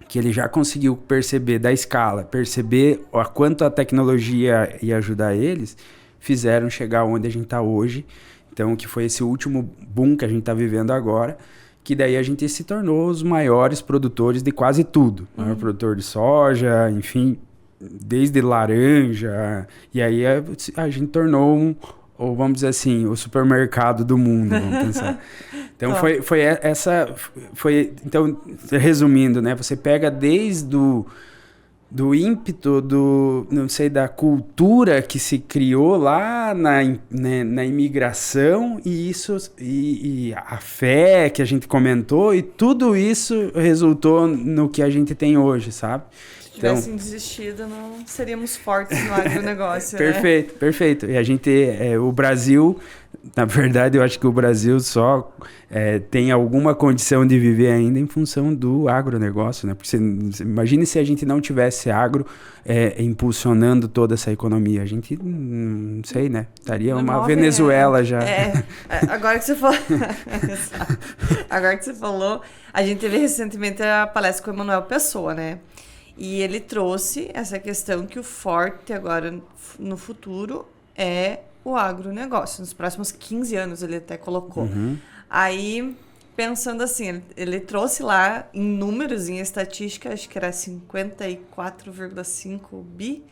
que ele já conseguiu perceber da escala, perceber a quanto a tecnologia ia ajudar eles, fizeram chegar onde a gente está hoje. Então, que foi esse último boom que a gente está vivendo agora, que daí a gente se tornou os maiores produtores de quase tudo. Maior produtor de soja, enfim, desde laranja. E aí a gente tornou vamos dizer assim, o supermercado do mundo, vamos pensar. Então, então, resumindo, né? Você pega desde do ímpeto, não sei, da cultura que se criou lá na imigração, e a fé que a gente comentou, e tudo isso resultou no que a gente tem hoje, sabe? tivessem desistido, não seríamos fortes no agronegócio, Perfeito, né? perfeito. E a gente, o Brasil, na verdade, eu acho que o Brasil só tem alguma condição de viver ainda em função do agronegócio, né? Porque imagine se a gente não tivesse agro impulsionando toda essa economia. A gente, não sei, né? Estaria uma Venezuela já. Agora que você falou... Agora que você falou, a gente teve recentemente a palestra com o Emanuel Pessoa, né? E ele trouxe essa questão que o forte agora no futuro é o agronegócio. Nos próximos 15 anos ele até colocou. Aí, pensando assim, ele trouxe lá em números, em estatística, acho que era 54,5 bi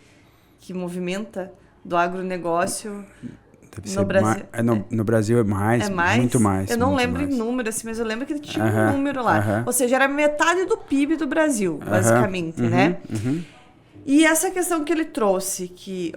que movimenta do agronegócio no Brasil. No Brasil é mais, muito mais. Eu não lembro mais. Em número, assim, mas eu lembro que tinha um número lá. Ou seja, era metade do PIB do Brasil, basicamente, né? E essa questão que ele trouxe, que,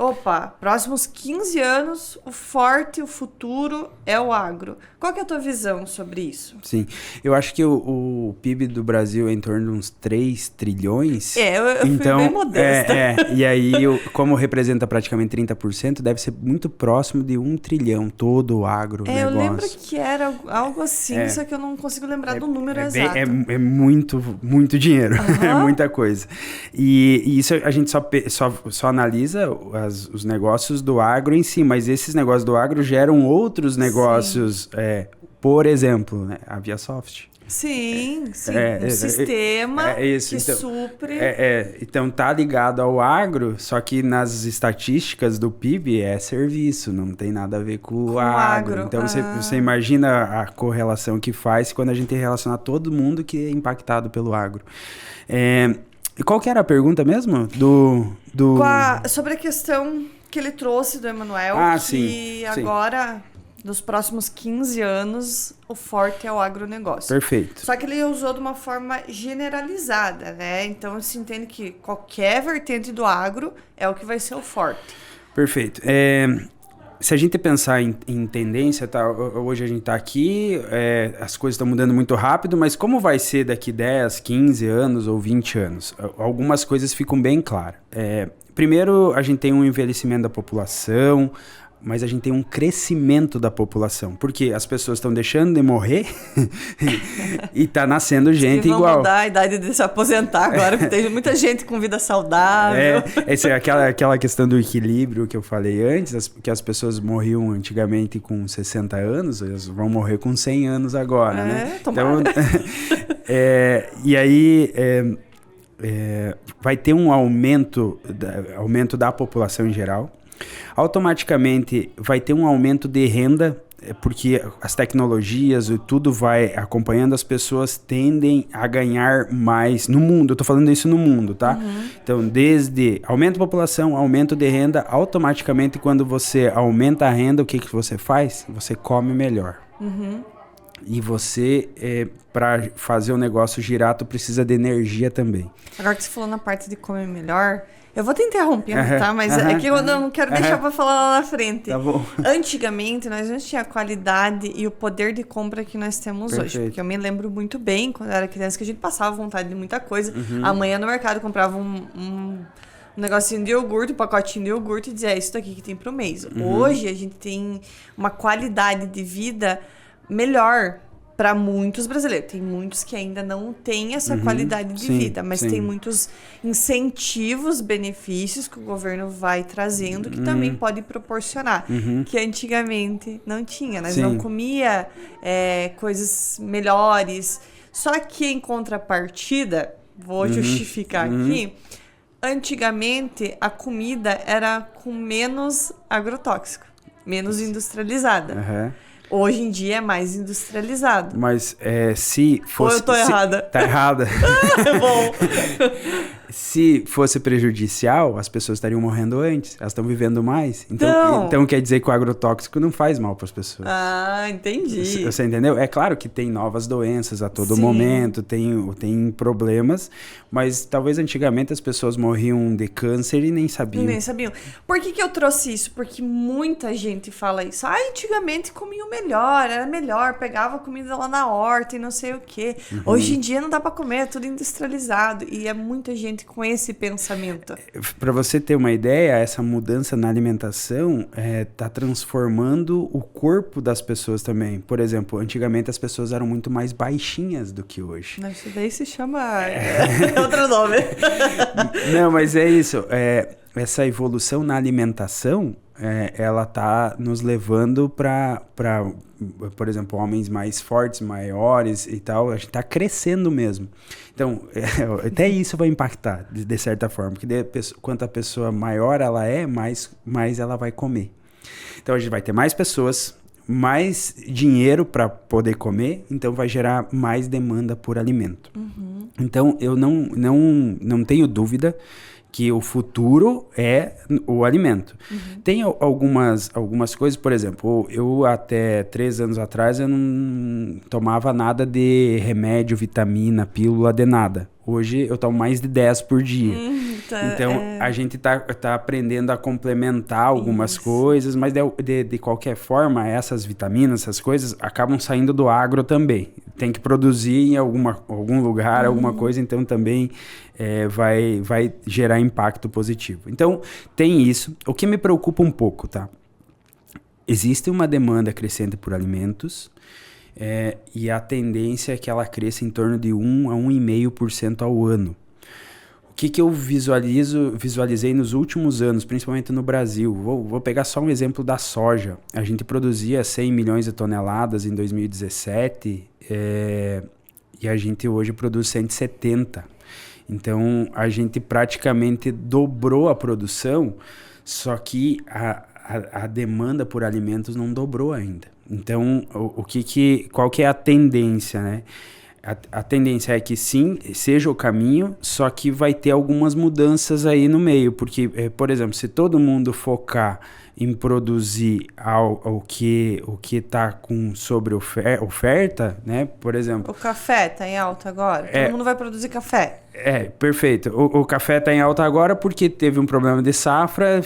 próximos 15 anos, o forte, o futuro é o agro. Qual que é a tua visão sobre isso? Sim, eu acho que o PIB do Brasil é em torno de uns 3 trilhões. Eu fui bem modesta. E aí, como representa praticamente 30%, deve ser muito próximo de 1 trilhão todo o agronegócio. Eu lembro que era algo assim, só que eu não consigo lembrar do número exato. É muito, muito dinheiro, é muita coisa. E isso a gente só analisa os negócios do agro em si, mas esses negócios do agro geram outros negócios, por exemplo, né, a ViaSoft. Sim, um sistema que supre... Então tá ligado ao agro, só que nas estatísticas do PIB é serviço, não tem nada a ver com o agro. Então você imagina a correlação que faz quando a gente relaciona todo mundo que é impactado pelo agro. E qual que era a pergunta mesmo? Sobre a questão que ele trouxe do Emanuel, agora, nos próximos 15 anos, o forte é o agronegócio. Perfeito. Só que ele usou de uma forma generalizada, né? Então, se entende que qualquer vertente do agro é o que vai ser o forte. Perfeito. Se a gente pensar em tendência, tá, hoje a gente está aqui, as coisas estão mudando muito rápido, mas como vai ser daqui 10, 15 anos ou 20 anos? Algumas coisas ficam bem claras. Primeiro, a gente tem um envelhecimento da população, mas a gente tem um crescimento da população, porque as pessoas estão deixando de morrer e tá nascendo gente igual. Vão mudar a idade de se aposentar agora, porque tem muita gente com vida saudável. Essa é aquela questão do equilíbrio que eu falei antes, que as pessoas morriam antigamente com 60 anos, elas vão morrer com 100 anos agora, né? Tomara. Então, e aí... vai ter um aumento da população em geral. Automaticamente vai ter um aumento de renda, porque as tecnologias e tudo vai acompanhando, as pessoas tendem a ganhar mais no mundo. Eu tô falando isso no mundo, tá? Então, desde aumento da população, aumento de renda, automaticamente quando você aumenta a renda, o que você faz? Você come melhor. E você, para fazer o negócio girar, tu precisa de energia também. Agora que você falou na parte de comer melhor, eu vou te interrompendo, tá? Mas é que eu não quero deixar para falar lá na frente. Tá bom. Antigamente, nós não tínhamos a qualidade e o poder de compra que nós temos hoje. Porque eu me lembro muito bem, quando eu era criança, que a gente passava vontade de muita coisa. Amanhã no mercado comprava um negocinho de iogurte, um pacotinho de iogurte e dizia, é isso daqui que tem pro mês. Hoje, a gente tem uma qualidade de vida melhor para muitos brasileiros. Tem muitos que ainda não têm essa qualidade de vida, mas tem muitos incentivos, benefícios que o governo vai trazendo que também pode proporcionar, que antigamente não tinha. Nós não comia coisas melhores. Só que em contrapartida, vou justificar aqui, antigamente a comida era com menos agrotóxico, menos industrializada. Hoje em dia é mais industrializado. Mas se fosse... Ou eu tô errada? Tá errada. É bom. Se fosse prejudicial, as pessoas estariam morrendo antes. Elas estão vivendo mais. Então quer dizer que o agrotóxico não faz mal para as pessoas. Ah, entendi. Você entendeu? É claro que tem novas doenças a todo momento, tem problemas, mas talvez antigamente as pessoas morriam de câncer e nem sabiam. Por que eu trouxe isso? Porque muita gente fala isso. Antigamente comiam melhor, era melhor, pegava comida lá na horta e não sei o quê. Hoje em dia não dá para comer, é tudo industrializado. E é muita gente gente com esse pensamento? Para você ter uma ideia, essa mudança na alimentação está transformando o corpo das pessoas também. Por exemplo, antigamente as pessoas eram muito mais baixinhas do que hoje. Não, isso daí se chama outro nome. Não, mas é isso. Essa evolução na alimentação, ela está nos levando para, por exemplo, homens mais fortes, maiores e tal. A gente está crescendo mesmo. Então, até isso vai impactar, de certa forma. Porque quanto a pessoa maior ela é, mais ela vai comer. Então, a gente vai ter mais pessoas, mais dinheiro para poder comer. Então, vai gerar mais demanda por alimento. Uhum. Então, eu não tenho dúvida que o futuro é o alimento. Uhum. Tem algumas coisas, por exemplo, eu até 3 anos atrás eu não tomava nada de remédio, vitamina, pílula, de nada. Hoje eu tomo mais de 10 por dia. Então, a gente tá aprendendo a complementar algumas coisas, mas de qualquer forma, essas vitaminas, essas coisas, acabam saindo do agro também. Tem que produzir em algum lugar, alguma coisa, então também vai gerar impacto positivo. Então, tem isso. O que me preocupa um pouco, tá? Existe uma demanda crescente por alimentos, e a tendência é que ela cresça em torno de 1 a 1,5% ao ano. O que eu visualizei nos últimos anos, principalmente no Brasil? Vou pegar só um exemplo da soja. A gente produzia 100 milhões de toneladas em 2017, e a gente hoje produz 170. Então, a gente praticamente dobrou a produção, só que a demanda por alimentos não dobrou ainda. Então, qual que é a tendência, né? A tendência é que sim, seja o caminho, só que vai ter algumas mudanças aí no meio. Porque, por exemplo, se todo mundo focar em produzir o que está com sobre oferta, né? Por exemplo... O café está em alta agora? Todo mundo vai produzir café? Perfeito. O café está em alta agora porque teve um problema de safra,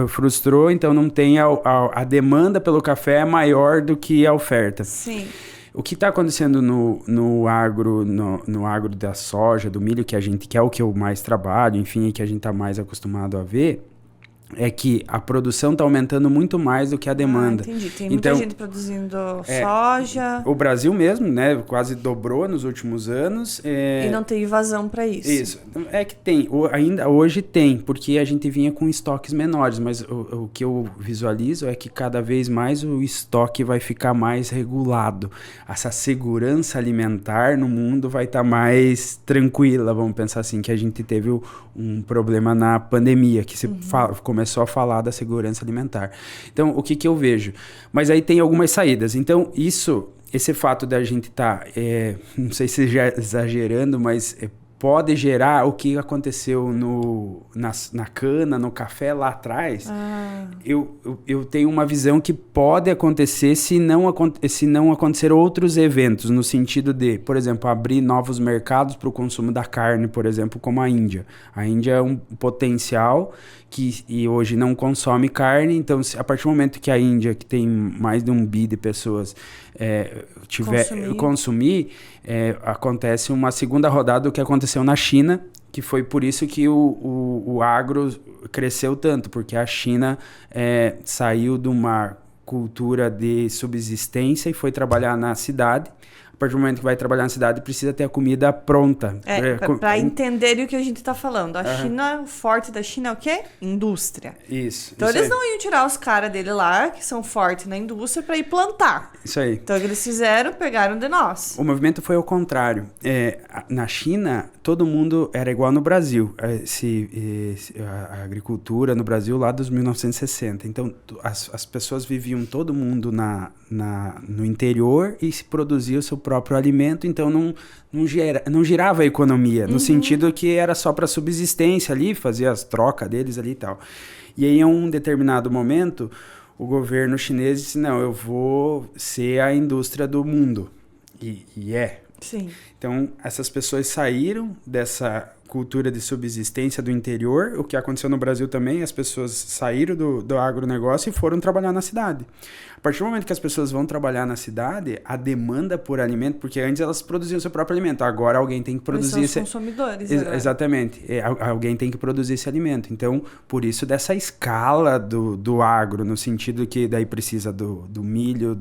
frustrou, então não tem a demanda pelo café é maior do que a oferta. Sim. O que está acontecendo no agro da soja, do milho, que é o que eu mais trabalho, enfim, que a gente está mais acostumado a ver, é que a produção está aumentando muito mais do que a demanda. Entendi. Tem muita gente produzindo soja. O Brasil mesmo, né, quase dobrou nos últimos anos. E não tem vazão para isso. Isso. É que tem. Ainda hoje tem, porque a gente vinha com estoques menores, mas o que eu visualizo é que cada vez mais o estoque vai ficar mais regulado. Essa segurança alimentar no mundo vai estar mais tranquila, vamos pensar assim, que a gente teve um problema na pandemia, que se começou a falar da segurança alimentar. Então, o que eu vejo? Mas aí tem algumas saídas. Então, esse fato da gente estar, não sei se já exagerando, mas pode gerar o que aconteceu na cana, no café lá atrás. Eu tenho uma visão que pode acontecer se não acontecer outros eventos, no sentido de, por exemplo, abrir novos mercados para o consumo da carne, por exemplo, como a Índia. A Índia é um potencial e hoje não consome carne, então a partir do momento que a Índia, que tem mais de 1 bi de pessoas, consumir, acontece uma segunda rodada do que aconteceu na China, que foi por isso que o agro cresceu tanto, porque a China saiu de uma cultura de subsistência e foi trabalhar na cidade. A partir do momento que vai trabalhar na cidade, precisa ter a comida pronta. Para entenderem o que a gente está falando. China, o forte da China é o quê? Indústria. Isso. Então, eles não iam tirar os caras dele lá, que são fortes na indústria, para ir plantar. Isso aí. Então, o que eles fizeram, pegaram de nós. O movimento foi ao contrário. Na China, todo mundo era igual no Brasil. A agricultura no Brasil lá dos 1960. Então, as pessoas viviam todo mundo no interior e se produzia o seu próprio alimento, então não girava a economia, no sentido que era só para subsistência ali, fazia as trocas deles ali e tal. E aí, em um determinado momento, o governo chinês disse, não, eu vou ser a indústria do mundo. E Sim. Então, essas pessoas saíram cultura de subsistência do interior. O que aconteceu no Brasil também, as pessoas saíram do agronegócio e foram trabalhar na cidade. A partir do momento que as pessoas vão trabalhar na cidade, a demanda por alimento, porque antes elas produziam seu próprio alimento, agora alguém tem que produzir esse... consumidores. Exatamente. Alguém tem que produzir esse alimento. Então, por isso dessa escala do agro, no sentido que daí precisa do milho,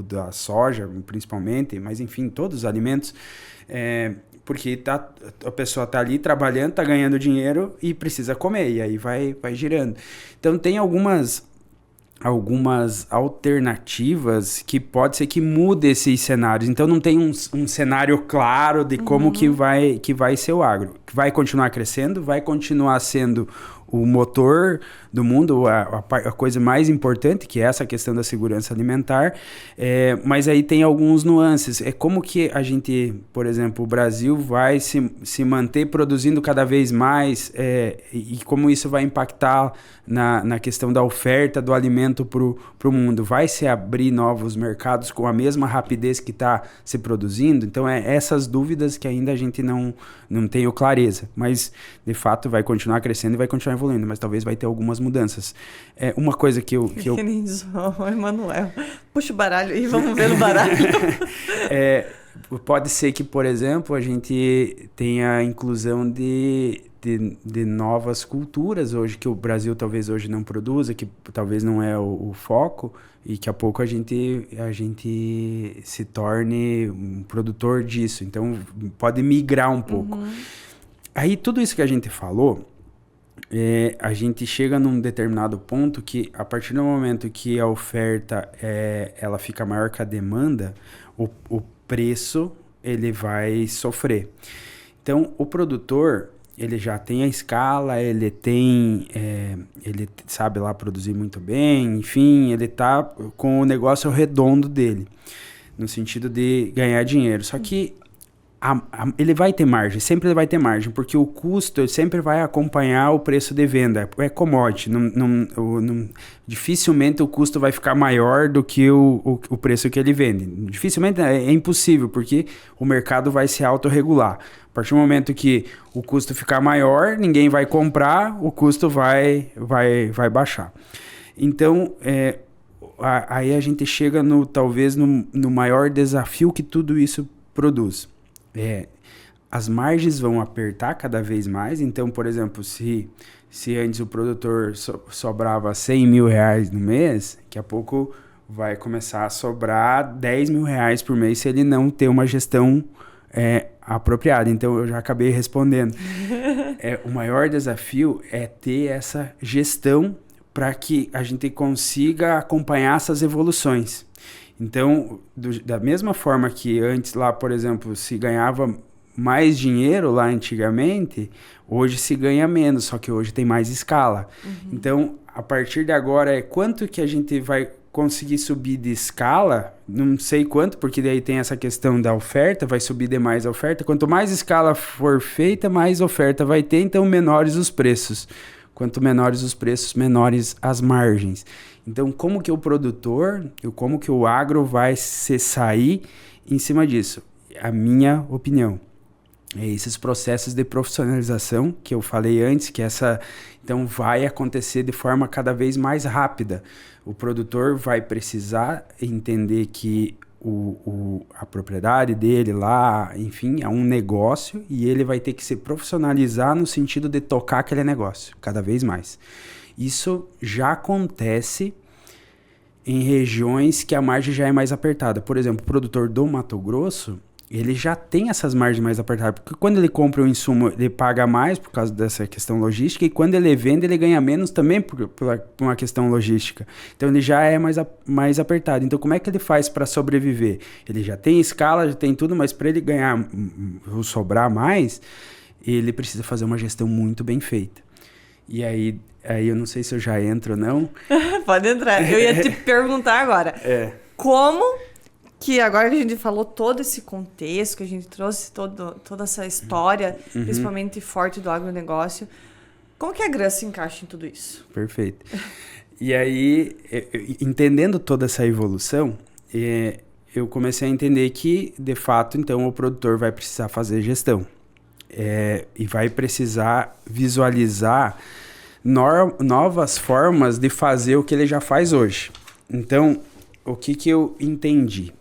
da soja, principalmente, mas enfim, todos os alimentos, porque a pessoa está ali trabalhando, está ganhando dinheiro e precisa comer, e aí vai girando. Então, tem algumas alternativas que pode ser que mude esses cenários. Então, não tem um cenário claro de como que vai ser o agro. Vai continuar crescendo, vai continuar sendo o motor do mundo, a coisa mais importante, que é essa questão da segurança alimentar, mas aí tem alguns nuances. É como que a gente, por exemplo, o Brasil vai se manter produzindo cada vez mais, e como isso vai impactar na questão da oferta do alimento para o mundo. Vai se abrir novos mercados com a mesma rapidez que está se produzindo? Então, essas dúvidas que ainda a gente não tem clareza, mas de fato vai continuar crescendo e vai continuar evoluindo, mas talvez vai ter algumas mudanças. Uma coisa que eu... Que nem diz o Emanuel. Puxa o baralho aí, vamos ver no baralho. Pode ser que, por exemplo, a gente tenha a inclusão de novas culturas hoje, que o Brasil talvez hoje não produza, que talvez não é o foco, e que a pouco a gente se torne um produtor disso. Então, pode migrar um pouco. Aí, tudo isso que a gente falou, a gente chega num determinado ponto que, a partir do momento que a oferta ela fica maior que a demanda, o preço ele vai sofrer. Então, o produtor, ele já tem a escala, ele sabe lá produzir muito bem, enfim, ele tá com o negócio redondo dele, no sentido de ganhar dinheiro. Só que ele vai ter margem, sempre ele vai ter margem, porque o custo sempre vai acompanhar o preço de venda. É commodity, dificilmente o custo vai ficar maior do que o preço que ele vende. Dificilmente, é impossível, porque o mercado vai se autorregular. A partir do momento que o custo ficar maior, ninguém vai comprar, o custo vai baixar. Então, aí a gente chega talvez no maior desafio que tudo isso produz. As margens vão apertar cada vez mais. Então, por exemplo, se antes o produtor sobrava R$100 mil no mês, daqui a pouco vai começar a sobrar R$10 mil por mês se ele não ter uma gestão apropriada. Então, eu já acabei respondendo. O maior desafio é ter essa gestão para que a gente consiga acompanhar essas evoluções. Então, da mesma forma que antes lá, por exemplo, se ganhava mais dinheiro lá antigamente, hoje se ganha menos, só que hoje tem mais escala. Então, a partir de agora, quanto que a gente vai conseguir subir de escala? Não sei quanto, porque daí tem essa questão da oferta, vai subir demais a oferta. Quanto mais escala for feita, mais oferta vai ter, então menores os preços. Quanto menores os preços, menores as margens. Então, como que o produtor, como que o agro vai se sair em cima disso? A minha opinião. Esses processos de profissionalização que eu falei antes, então vai acontecer de forma cada vez mais rápida. O produtor vai precisar entender que a propriedade dele lá, enfim, é um negócio, e ele vai ter que se profissionalizar no sentido de tocar aquele negócio, cada vez mais. Isso já acontece em regiões que a margem já é mais apertada. Por exemplo, o produtor do Mato Grosso, ele já tem essas margens mais apertadas, porque quando ele compra um insumo, ele paga mais por causa dessa questão logística, e quando ele vende, ele ganha menos também por uma questão logística. Então, ele já é mais apertado. Então, como é que ele faz para sobreviver? Ele já tem escala, já tem tudo, mas para ele ganhar ou sobrar mais, ele precisa fazer uma gestão muito bem feita. E aí eu não sei se eu já entro ou não. Pode entrar. Eu ia te perguntar agora. Como que agora que a gente falou todo esse contexto, que a gente trouxe toda essa história, principalmente forte do agronegócio, como que a GRAS se encaixa em tudo isso? Perfeito. E aí, entendendo toda essa evolução, eu comecei a entender que, de fato, então, o produtor vai precisar fazer gestão. e vai precisar visualizar novas formas de fazer o que ele já faz hoje. Então, o que eu entendi?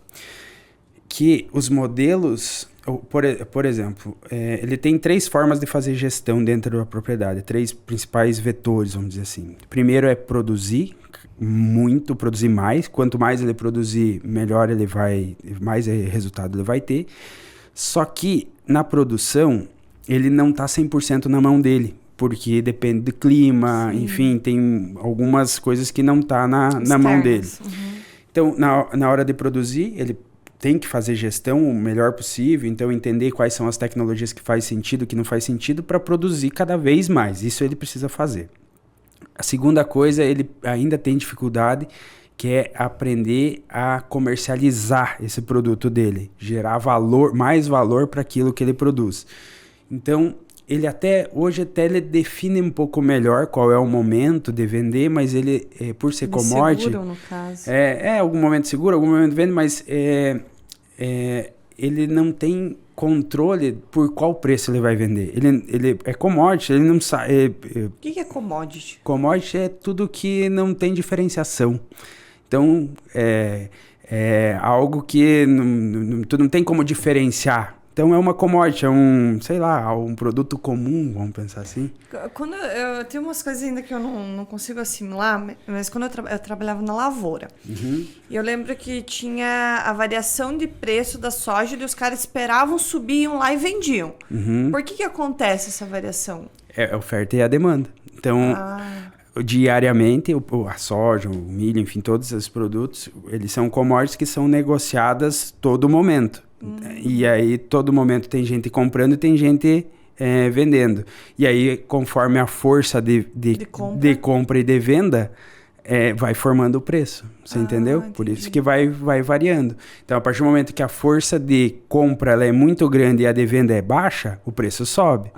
Que os modelos, por exemplo, ele tem 3 formas de fazer gestão dentro da propriedade, 3 principais vetores, vamos dizer assim. Primeiro é produzir muito, produzir mais. Quanto mais ele produzir, melhor ele vai, mais resultado ele vai ter. Só que na produção, ele não está 100% na mão dele, porque depende do clima, sim, enfim, tem algumas coisas que não tá na mão dele. Uhum. Então, na hora de produzir, ele tem que fazer gestão o melhor possível, então entender quais são as tecnologias que faz sentido, que não faz sentido, para produzir cada vez mais. Isso ele precisa fazer. A segunda coisa, ele ainda tem dificuldade, que é aprender a comercializar esse produto dele, gerar valor, mais valor para aquilo que ele produz. Então, ele hoje ele define um pouco melhor qual é o momento de vender, mas ele, por ser commodity... Seguro, no caso. Algum momento seguro, algum momento vende, mas ele não tem controle por qual preço ele vai vender. Ele é commodity, ele não sabe... O que é commodity? Commodity é tudo que não tem diferenciação. Então, é algo que tu não tem como diferenciar. Então, é uma commodity, um produto comum, vamos pensar assim. Quando eu tenho umas coisas ainda que eu não consigo assimilar, mas quando eu trabalhava na lavoura, uhum, e eu lembro que tinha a variação de preço da soja e os caras esperavam, subiam lá e vendiam. Uhum. Por que acontece essa variação? É a oferta e a demanda. Então... diariamente, a soja, o milho, enfim, todos esses produtos, eles são commodities que são negociadas todo momento. E aí, todo momento tem gente comprando e tem gente vendendo. E aí, conforme a força de compra e de venda, vai formando o preço. Você entendeu? Entendi. Por isso que vai variando. Então, a partir do momento que a força de compra ela é muito grande e a de venda é baixa, o preço sobe.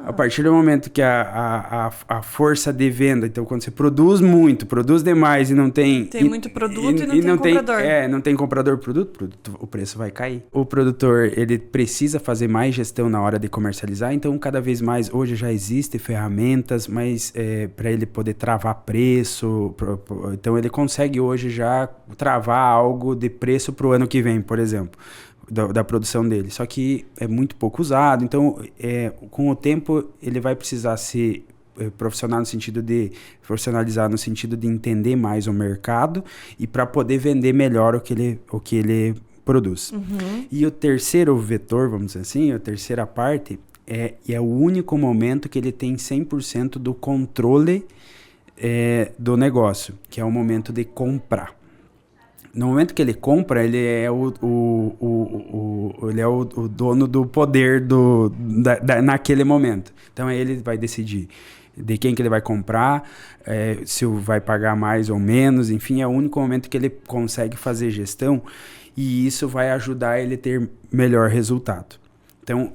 A partir do momento que a força de venda, então quando você produz muito, produz demais e não tem... Tem muito produto e não tem comprador. Não tem comprador produto, o preço vai cair. O produtor, ele precisa fazer mais gestão na hora de comercializar, então cada vez mais, hoje já existem ferramentas, mas para ele poder travar preço, então ele consegue hoje já travar algo de preço para o ano que vem, por exemplo. Da produção dele, só que é muito pouco usado, então com o tempo ele vai precisar se profissionalizar no sentido de entender mais o mercado e para poder vender melhor o que ele produz. Uhum. E o terceiro vetor, vamos dizer assim, a terceira parte é o único momento que ele tem 100% do controle do negócio, que é o momento de comprar. No momento que ele compra, ele é o dono do poder naquele momento. Então, aí ele vai decidir de quem que ele vai comprar, se vai pagar mais ou menos, enfim, é o único momento que ele consegue fazer gestão e isso vai ajudar ele a ter melhor resultado. Então,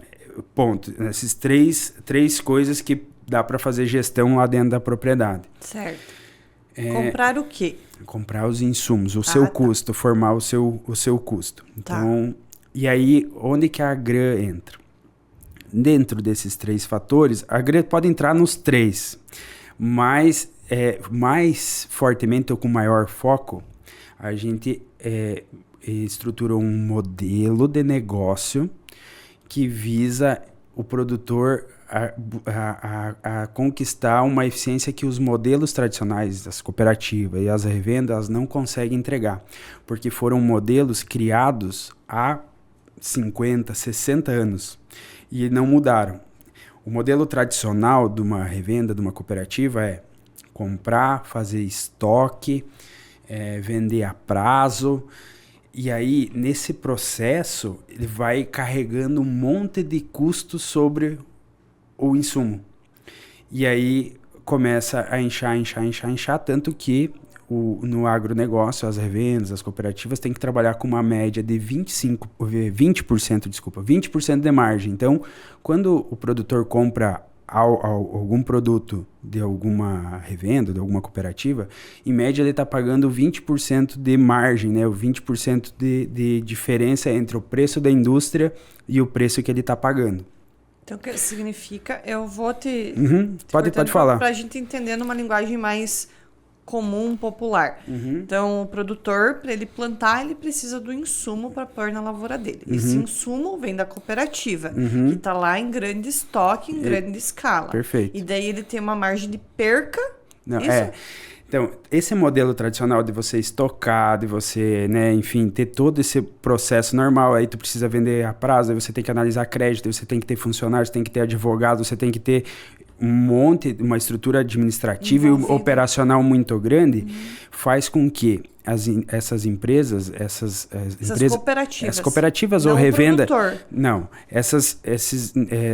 ponto. Essas três coisas que dá para fazer gestão lá dentro da propriedade. Certo. Comprar o quê? Comprar os insumos, o seu custo, formar o seu custo. Então, e aí, onde que a Agran entra? Dentro desses 3 fatores, a Agran pode entrar nos 3, mas mais fortemente ou com maior foco, a gente estruturou um modelo de negócio que visa o produtor a conquistar uma eficiência que os modelos tradicionais das cooperativas e as revendas não conseguem entregar, porque foram modelos criados há 50, 60 anos e não mudaram. O modelo tradicional de uma revenda, de uma cooperativa é comprar, fazer estoque, vender a prazo. E aí, nesse processo, ele vai carregando um monte de custos sobre o insumo. E aí, começa a inchar, tanto que no agronegócio, as revendas, as cooperativas têm que trabalhar com uma média de 20% de margem. Então, quando o produtor compra algum produto de alguma revenda, de alguma cooperativa, em média ele está pagando 20% de margem, né? O 20% de diferença entre o preço da indústria e o preço que ele está pagando. Então, o que significa, eu vou te Pode falar. Para a gente entender numa linguagem mais comum, popular. Então, o produtor, para ele plantar, ele precisa do insumo para pôr na lavoura dele. Esse insumo vem da cooperativa, que está lá em grande estoque, em grande escala. Perfeito. E daí ele tem uma margem de perca. Não, Então, esse modelo tradicional de você estocar, de você, né, enfim, ter todo esse processo normal, aí tu precisa vender a prazo, aí você tem que analisar crédito, aí você tem que ter funcionários, você tem que ter advogado, você tem que ter uma estrutura administrativa e operacional muito grande, faz com que essas empresas, essas cooperativas ou revenda, essas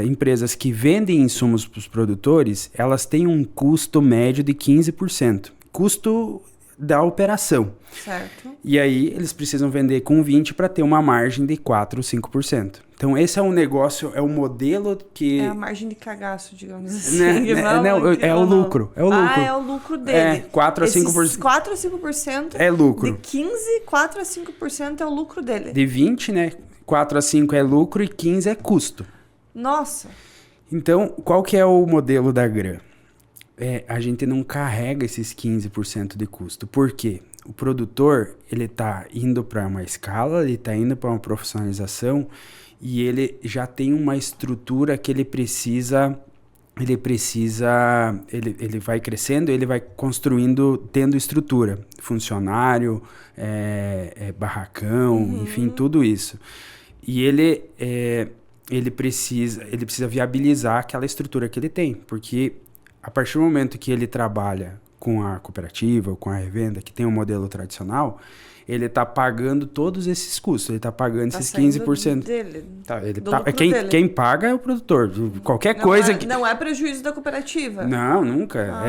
empresas que vendem insumos para os produtores, elas têm um custo médio de 15%, custo da operação. Certo. E aí eles precisam vender com 20% para ter uma margem de 4 ou 5%. Então esse é um negócio, é um modelo que... É a margem de cagaço, digamos assim. É o lucro. É o lucro. Ah, é o lucro dele. 4 a 5%. 4 a 5% é lucro. De 15, 4 a 5% é o lucro dele. De 20, né? 4 a 5 é lucro e 15 é custo. Nossa. Então, qual que é o modelo da Gran? A gente não carrega esses 15% de custo. Por quê? O produtor, ele tá indo para uma escala, ele tá indo para uma profissionalização e ele já tem uma estrutura que ele vai crescendo, ele vai construindo, tendo estrutura, funcionário, barracão, enfim, tudo isso. E ele precisa viabilizar aquela estrutura que ele tem, porque a partir do momento que ele trabalha com a cooperativa ou com a revenda, que tem um modelo tradicional, ele está pagando todos esses custos, ele está pagando esses 15%. Dele, quem paga é o produtor. Qualquer coisa que... Não é prejuízo da cooperativa. Não, nunca.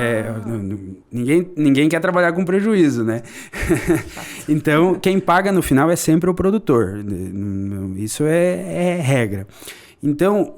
Ninguém quer trabalhar com prejuízo, né? Então, quem paga no final é sempre o produtor. Isso é regra. Então,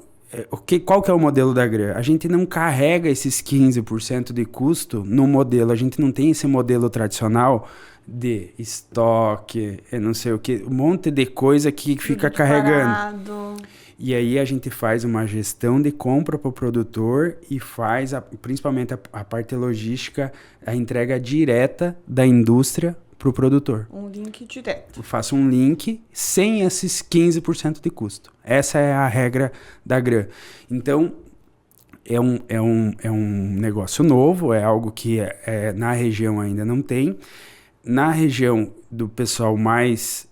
qual que é o modelo da Gran? A gente não carrega esses 15% de custo no modelo, a gente não tem esse modelo tradicional de estoque, não sei o que, um monte de coisa que fica carregando. E aí a gente faz uma gestão de compra para o produtor e faz, principalmente a parte logística, a entrega direta da indústria para o produtor. Um link direto. Eu faço um link sem esses 15% de custo. Essa é a regra da Gran. Então, é um negócio novo, é algo que na região ainda não tem. Na região do pessoal mais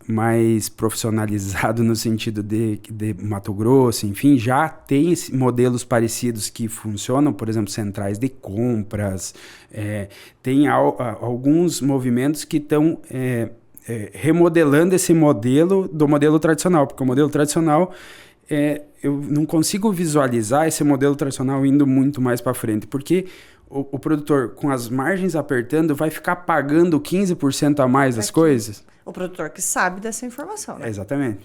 profissionalizado no sentido de Mato Grosso, enfim, já tem modelos parecidos que funcionam, por exemplo, centrais de compras, tem alguns movimentos que estão remodelando esse modelo do modelo tradicional, porque o modelo tradicional, eu não consigo visualizar esse modelo tradicional indo muito mais para frente, porque o produtor, com as margens apertando, vai ficar pagando 15% a mais das coisas? O produtor que sabe dessa informação, né? Exatamente.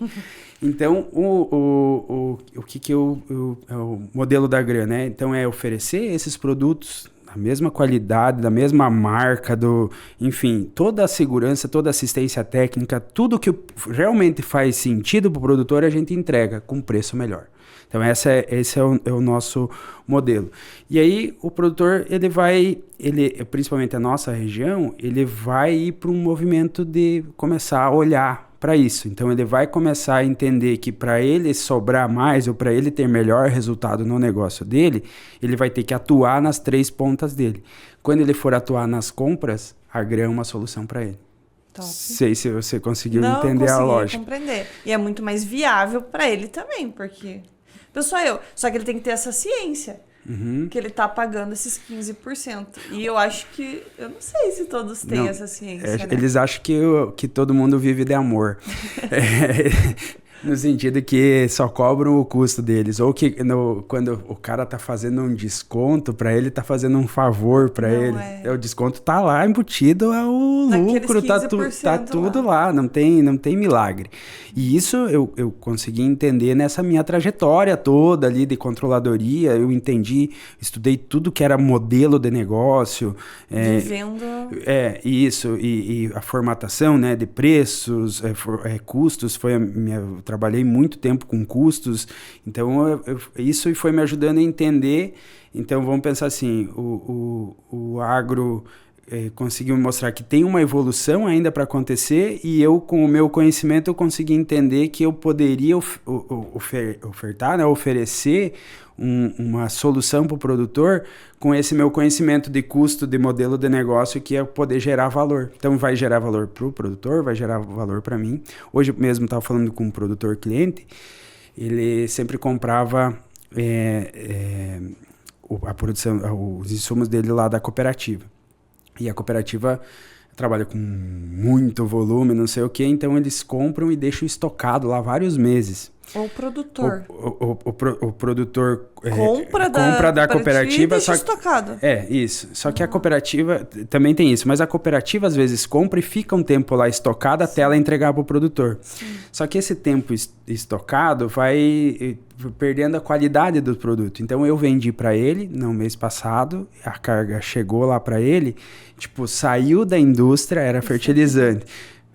Então, o que é o modelo da Gran, né? Então, é oferecer esses produtos da mesma qualidade, da mesma marca, enfim, toda a segurança, toda a assistência técnica, tudo que realmente faz sentido para o produtor, a gente entrega com preço melhor. Então, esse é o nosso modelo. E aí, o produtor, principalmente a nossa região, ele vai ir para um movimento de começar a olhar para isso. Então, ele vai começar a entender que para ele sobrar mais ou para ele ter melhor resultado no negócio dele, ele vai ter que atuar nas 3 pontas dele. Quando ele for atuar nas compras, a Gran é uma solução para ele. Top. Sei se você conseguiu entender a lógica. Compreender. E é muito mais viável para ele também, porque... Só que ele tem que ter essa ciência, que ele tá pagando esses 15%. E eu acho que... Eu não sei se todos têm essa ciência, né? Eles acham que todo mundo vive de amor. No sentido que só cobram o custo deles. Ou que quando o cara tá fazendo um desconto para ele, tá fazendo um favor para ele. O desconto tá lá embutido, é o lucro, tá tudo lá, não tem milagre. E isso eu consegui entender nessa minha trajetória toda ali de controladoria. Eu entendi, estudei tudo que era modelo de negócio. Vivendo... Isso, e a formatação, né, de preços, custos, foi a minha trabalhei muito tempo com custos, então isso foi me ajudando a entender. Então vamos pensar assim, o agro conseguiu me mostrar que tem uma evolução ainda para acontecer, e eu, com o meu conhecimento, eu consegui entender que eu poderia ofertar, né, oferecer uma solução para o produtor com esse meu conhecimento de custo, de modelo de negócio, que é poder gerar valor. Então vai gerar valor para o produtor, vai gerar valor para mim. Hoje mesmo estava falando com um produtor cliente, ele sempre comprava a produção, os insumos dele lá da cooperativa. E a cooperativa trabalha com muito volume, não sei o que, então eles compram e deixam estocado lá vários meses. O produtor. O produtor compra da cooperativa e deixa estocado. Isso. Só que a cooperativa também tem isso, mas a cooperativa às vezes compra e fica um tempo lá estocada até ela entregar para o produtor. Sim. Só que esse tempo estocado vai perdendo a qualidade do produto. Então eu vendi para ele no mês passado, a carga chegou lá para ele, tipo, saiu da indústria, era fertilizante.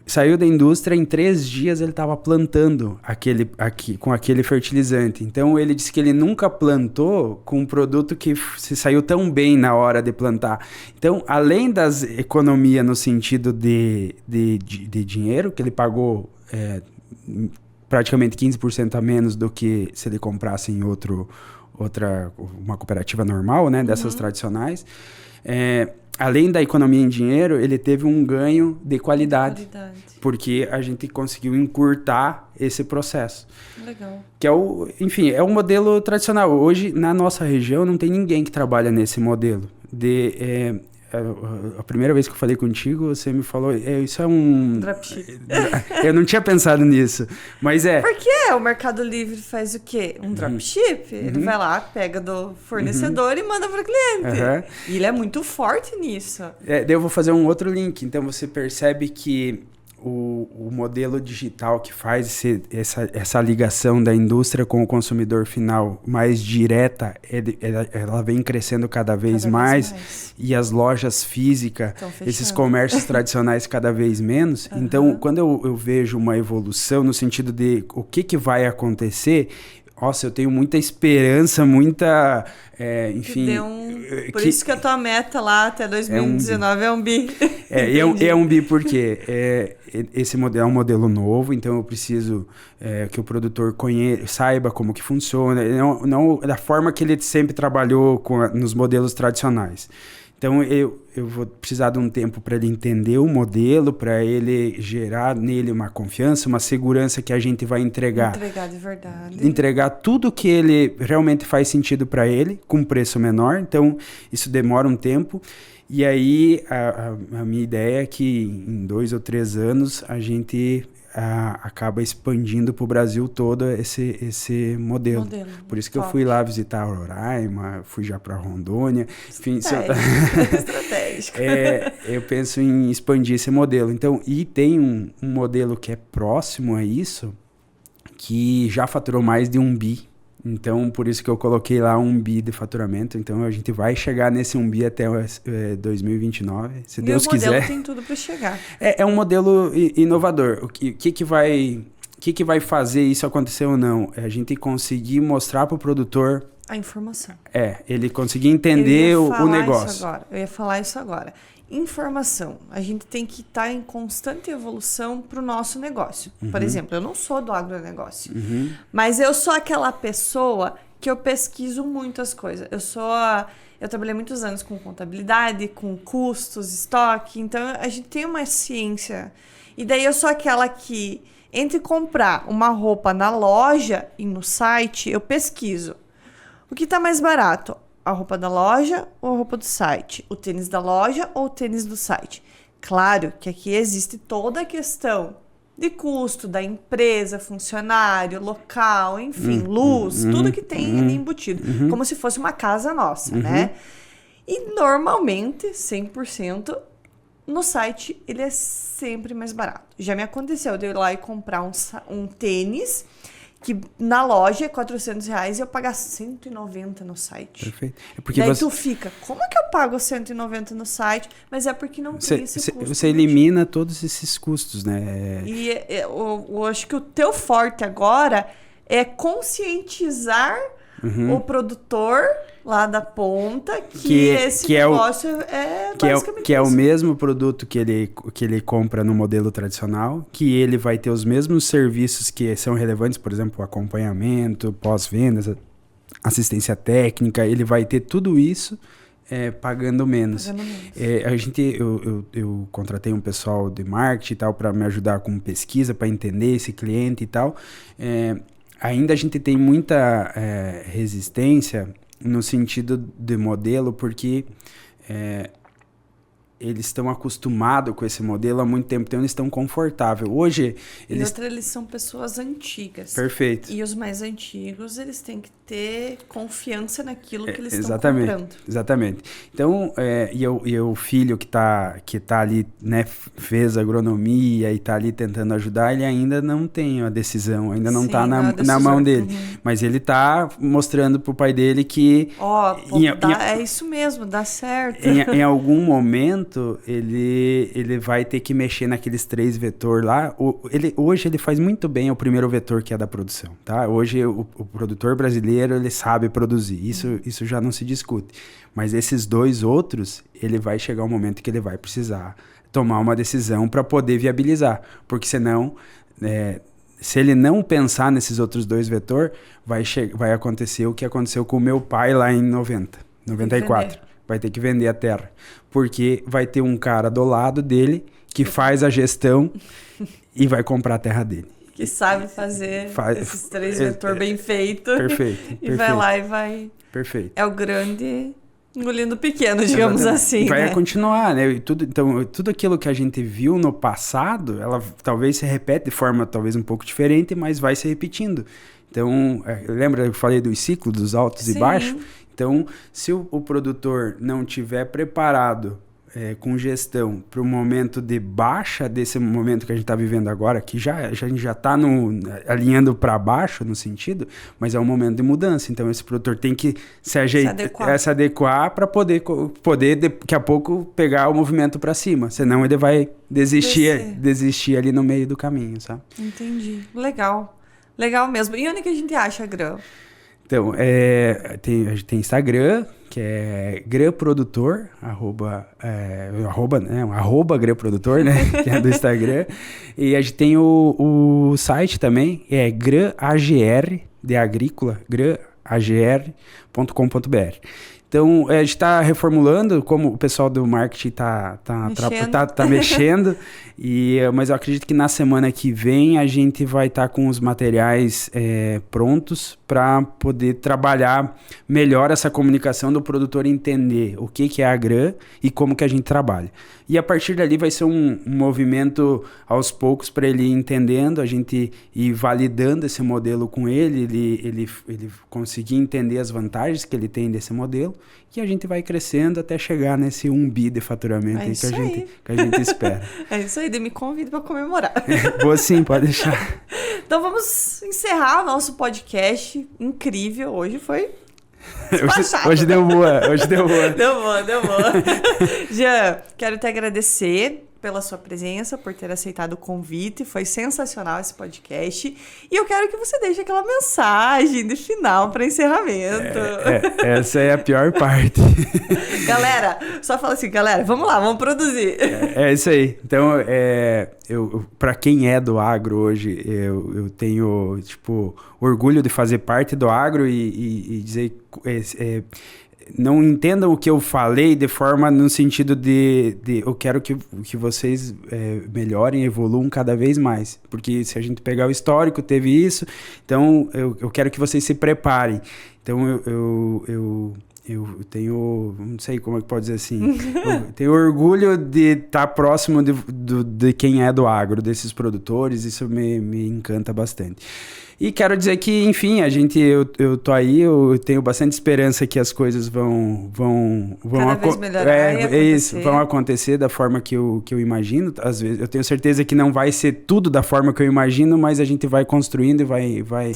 Saiu da indústria, em 3 dias ele estava plantando com aquele fertilizante. Então ele disse que ele nunca plantou com um produto que se saiu tão bem na hora de plantar. Então, além das economias no sentido de dinheiro, que ele pagou praticamente 15% a menos do que se ele comprasse em uma cooperativa normal, né, dessas tradicionais. Além da economia em dinheiro, ele teve um ganho de qualidade. Porque a gente conseguiu encurtar esse processo. Legal. Que é um modelo tradicional. Hoje, na nossa região, não tem ninguém que trabalha nesse modelo. A primeira vez que eu falei contigo, você me falou, isso é um... Dropship. Eu não tinha pensado nisso, mas Porque o Mercado Livre faz o quê? Um dropship. Ele vai lá, pega do fornecedor e manda para o cliente. E ele é muito forte nisso. Daí eu vou fazer um outro link. Então, você percebe que o modelo digital que faz essa ligação da indústria com o consumidor final mais direta, ela vem crescendo cada vez mais. E as lojas físicas, esses comércios tradicionais cada vez menos. Então, quando eu vejo uma evolução no sentido de o que vai acontecer, nossa, eu tenho muita esperança, muita... enfim... Por isso que a tua meta lá até 2019 é um bi. É um bi porque esse modelo é um modelo novo, então eu preciso que o produtor saiba como que funciona, não da forma que ele sempre trabalhou nos modelos tradicionais. Então, eu vou precisar de um tempo para ele entender o modelo, para ele gerar nele uma confiança, uma segurança que a gente vai entregar. Entregar de verdade. Entregar tudo que ele realmente faz sentido para ele, com preço menor. Então, isso demora um tempo. E aí, a minha ideia é que em 2 ou 3 anos, a gente acaba expandindo para o Brasil todo esse modelo. Por isso que eu fui lá visitar Roraima, fui já para Rondônia. Enfim, estratégico. Eu penso em expandir esse modelo. Então, e tem um modelo que é próximo a isso, que já faturou mais de 1 bi. Então, por isso que eu coloquei lá 1 bi de faturamento. Então, a gente vai chegar nesse 1 bi até 2029, se Deus quiser. E o modelo tem tudo para chegar. É um modelo inovador. O que vai fazer isso acontecer ou não? É a gente conseguir mostrar para o produtor... A informação. Ele conseguir entender o negócio. Eu ia falar isso agora. Informação. A gente tem que estar em constante evolução para o nosso negócio. Por exemplo, eu não sou do agronegócio, mas eu sou aquela pessoa que eu pesquiso muitas coisas. Eu trabalhei muitos anos com contabilidade, com custos, estoque, então a gente tem uma ciência. E daí eu sou aquela que, entre comprar uma roupa na loja e no site, eu pesquiso. O que está mais barato? A roupa da loja ou a roupa do site? O tênis da loja ou o tênis do site? Claro que aqui existe toda a questão de custo da empresa, funcionário, local, enfim, luz, tudo que tem ali embutido. Como se fosse uma casa nossa, né? E normalmente, 100%, no site ele é sempre mais barato. Já me aconteceu de eu ir lá e comprar um tênis que na loja é R$400 e eu pagar R$190 no site. Perfeito. É porque daí tu fica, como é que eu pago R$190 no site? Mas é porque não tem esse custo. Você elimina todos esses custos, né? E eu acho que o teu forte agora é conscientizar o produtor lá da ponta que esse negócio é basicamente que é o mesmo produto que ele compra no modelo tradicional, que ele vai ter os mesmos serviços que são relevantes, por exemplo, acompanhamento, pós-vendas, assistência técnica, ele vai ter tudo isso pagando menos. Eu contratei um pessoal de marketing e tal para me ajudar com pesquisa, para entender esse cliente e tal. Ainda a gente tem muita resistência no sentido de modelo, porque eles estão acostumados com esse modelo há muito tempo, então eles estão confortáveis. Hoje, eles são pessoas antigas. Perfeito. E os mais antigos, eles têm que ter confiança naquilo que eles estão comprando. Exatamente. Então, e o filho que tá ali, né, fez agronomia e tá ali tentando ajudar, ele ainda não tem a decisão, ainda não tá na mão dele. Uhum. Mas ele tá mostrando pro pai dele que... é isso mesmo, dá certo. Em algum momento, ele vai ter que mexer naqueles 3 vetores lá. Hoje ele faz muito bem o primeiro vetor, que é da produção, tá? Hoje o produtor brasileiro, ele sabe produzir. Isso já não se discute. Mas esses 2 outros, ele vai chegar um momento que ele vai precisar tomar uma decisão para poder viabilizar. Porque senão, se ele não pensar nesses outros 2 vetores, vai acontecer o que aconteceu com o meu pai lá em 94. Vai ter que vender a terra. Porque vai ter um cara do lado dele que faz a gestão e vai comprar a terra dele. Que sabe fazer esses 3 vetores bem feitos. Perfeito. Vai lá e vai... Perfeito. É o grande engolindo o pequeno, digamos assim. Vai né? continuar, né? Então, tudo aquilo que a gente viu no passado, ela talvez se repete de forma talvez um pouco diferente, mas vai se repetindo. Então, lembra que eu falei dos ciclos, dos altos e baixos? Então, se o produtor não tiver preparado com gestão para o momento de baixa desse momento que a gente está vivendo agora, que a gente já está alinhando para baixo no sentido, mas é um momento de mudança. Então, esse produtor tem que se adequar para poder daqui a pouco pegar o movimento para cima. Senão ele vai desistir ali no meio do caminho, sabe? Entendi. Legal. Legal mesmo. E onde que a gente acha a Grã? Então, a gente tem Instagram, que é grãprodutor, arroba grãprodutor, né? Que é do Instagram. E a gente tem o site também, grãagr, de agrícola, grãagr.com.br. Então, a gente está reformulando, como o pessoal do marketing tá mexendo, mas eu acredito que na semana que vem a gente vai estar com os materiais prontos para poder trabalhar melhor essa comunicação do produtor, entender o que é a Grã e como que a gente trabalha. E a partir dali vai ser um movimento aos poucos para ele ir entendendo, a gente ir validando esse modelo com ele conseguir entender as vantagens que ele tem desse modelo, e a gente vai crescendo até chegar nesse 1 bi de faturamento que a gente espera. É isso aí, me convida para comemorar. Boa, sim, pode deixar. Então vamos encerrar o nosso podcast incrível. Hoje foi... Hoje deu boa. Deu boa. Jean, quero te agradecer pela sua presença, por ter aceitado o convite. Foi sensacional esse podcast. E eu quero que você deixe aquela mensagem de final para encerramento. Essa é a pior parte. Galera, só fala assim, galera, vamos lá, vamos produzir. É isso aí. Então, para quem é do agro hoje, eu tenho, orgulho de fazer parte do agro e dizer... não entendam o que eu falei de forma no sentido de eu quero que vocês melhorem, evoluam cada vez mais. Porque se a gente pegar o histórico, teve isso. Então, eu quero que vocês se preparem. Então, eu tenho, não sei como é que pode dizer assim, eu tenho orgulho de estar próximo de quem é do agro, desses produtores, isso me encanta bastante. E quero dizer que, enfim, eu tô aí, eu tenho bastante esperança que as coisas vão cada vez melhorar e acontecer. Isso, vão acontecer da forma que eu imagino. Às vezes, eu tenho certeza que não vai ser tudo da forma que eu imagino, mas a gente vai construindo e vai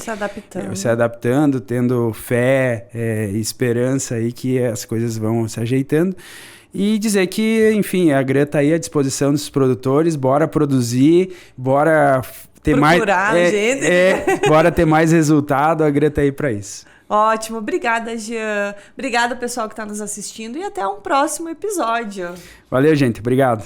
se adaptando, tendo fé e esperança aí que as coisas vão se ajeitando. E dizer que, enfim, a Gran tá aí à disposição dos produtores, bora produzir, bora ter procurar mais, gente. bora ter mais resultado, a Gran tá aí para isso. Ótimo, obrigada, Jean. Obrigada, pessoal que está nos assistindo, e até um próximo episódio. Valeu, gente, obrigado.